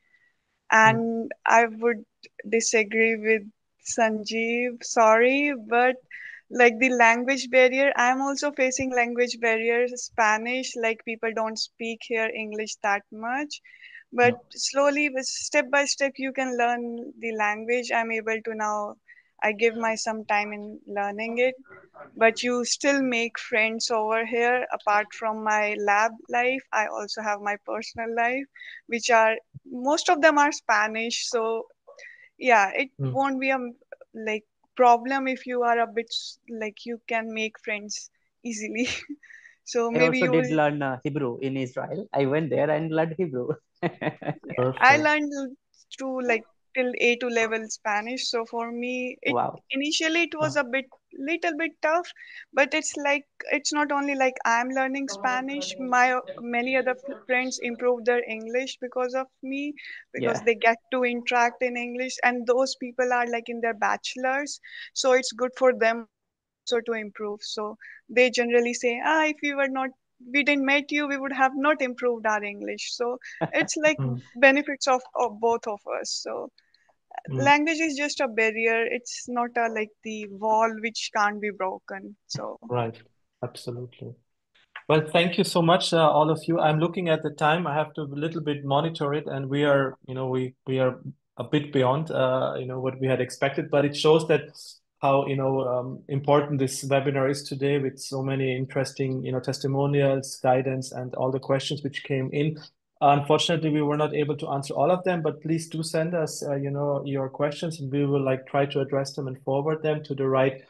And I would disagree with Sanjeev, sorry, but like the language barrier, I'm also facing language barriers. Spanish, like people don't speak here English that much, but slowly, step by step, you can learn the language. I'm able to now, I give my some time in learning it, but you still make friends over here. Apart from my lab life, I also have my personal life, which are most of them are Spanish. So yeah, it won't be a like problem if you are a bit like you can make friends easily. So I maybe also you did will. learn Hebrew in Israel. I went there and learned Hebrew. I learned to like till A2 level Spanish. So for me, it Wow. initially it was a little bit tough, but it's like it's not only like I'm learning Spanish. My many other friends improve their English because of me, because Yeah. they get to interact in English, and those people are like in their bachelors, so it's good for them also to improve. So they generally say, if we didn't met you, we would have not improved our English. So it's like benefits of both of us. So language is just a barrier. It's not a like the wall which can't be broken. So Right, absolutely. Well, thank you so much, all of you. I'm looking at the time. I have to a little bit monitor it, and we are, we are a bit beyond, what we had expected. But it shows that how, important this webinar is today, with so many interesting, testimonials, guidance, and all the questions which came in. Unfortunately, we were not able to answer all of them, but please do send us, your questions, and we will try to address them and forward them to the right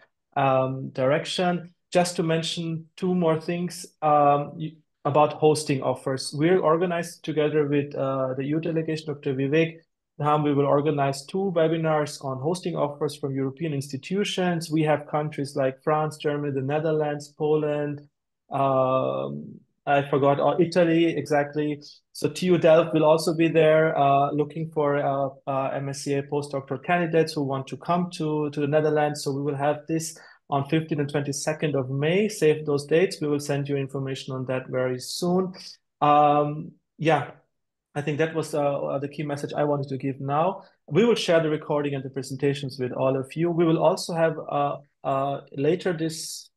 direction. Just to mention two more things about hosting offers. We're organized together with the EU delegation, Dr. Vivek. We will organize two webinars on hosting offers from European institutions. We have countries like France, Germany, the Netherlands, Poland, I forgot, Italy, exactly. So TU Delft will also be there looking for MSCA postdoctoral candidates who want to come to the Netherlands. So we will have this on 15th and 22nd of May. Save those dates. We will send you information on that very soon. Yeah, I think that was the key message I wanted to give now. We will share the recording and the presentations with all of you. We will also have later this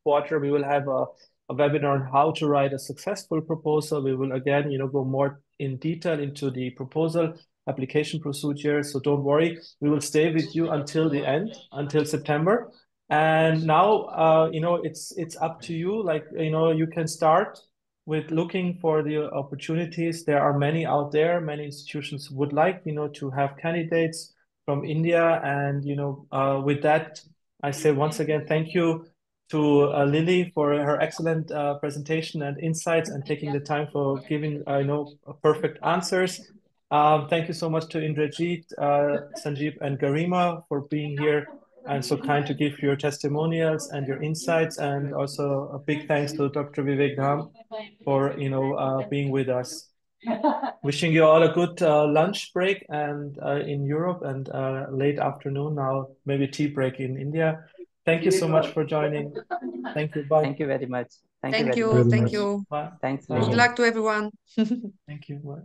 quarter, we will have a webinar on how to write a successful proposal. We will again, go more in detail into the proposal application procedure. So don't worry, we will stay with you until the end, until September. And now, it's up to you. You can start with looking for the opportunities. There are many out there. Many institutions would like, to have candidates from India. And, with that, I say once again, thank you to Lily for her excellent presentation and insights, and taking the time for giving, perfect answers. Thank you so much to Indrajit, Sanjeev, and Garima for being here and so kind to give your testimonials and your insights. And also a big thanks to Dr. Vivek Dham for, being with us. Wishing you all a good lunch break and in Europe, and late afternoon now, maybe tea break in India. Thank you so much for joining. Thank you. Bye. Thank you very much. Thank very you. much. Thank you. Bye. Thanks, Good Lily. luck to everyone. Thank you. Bye.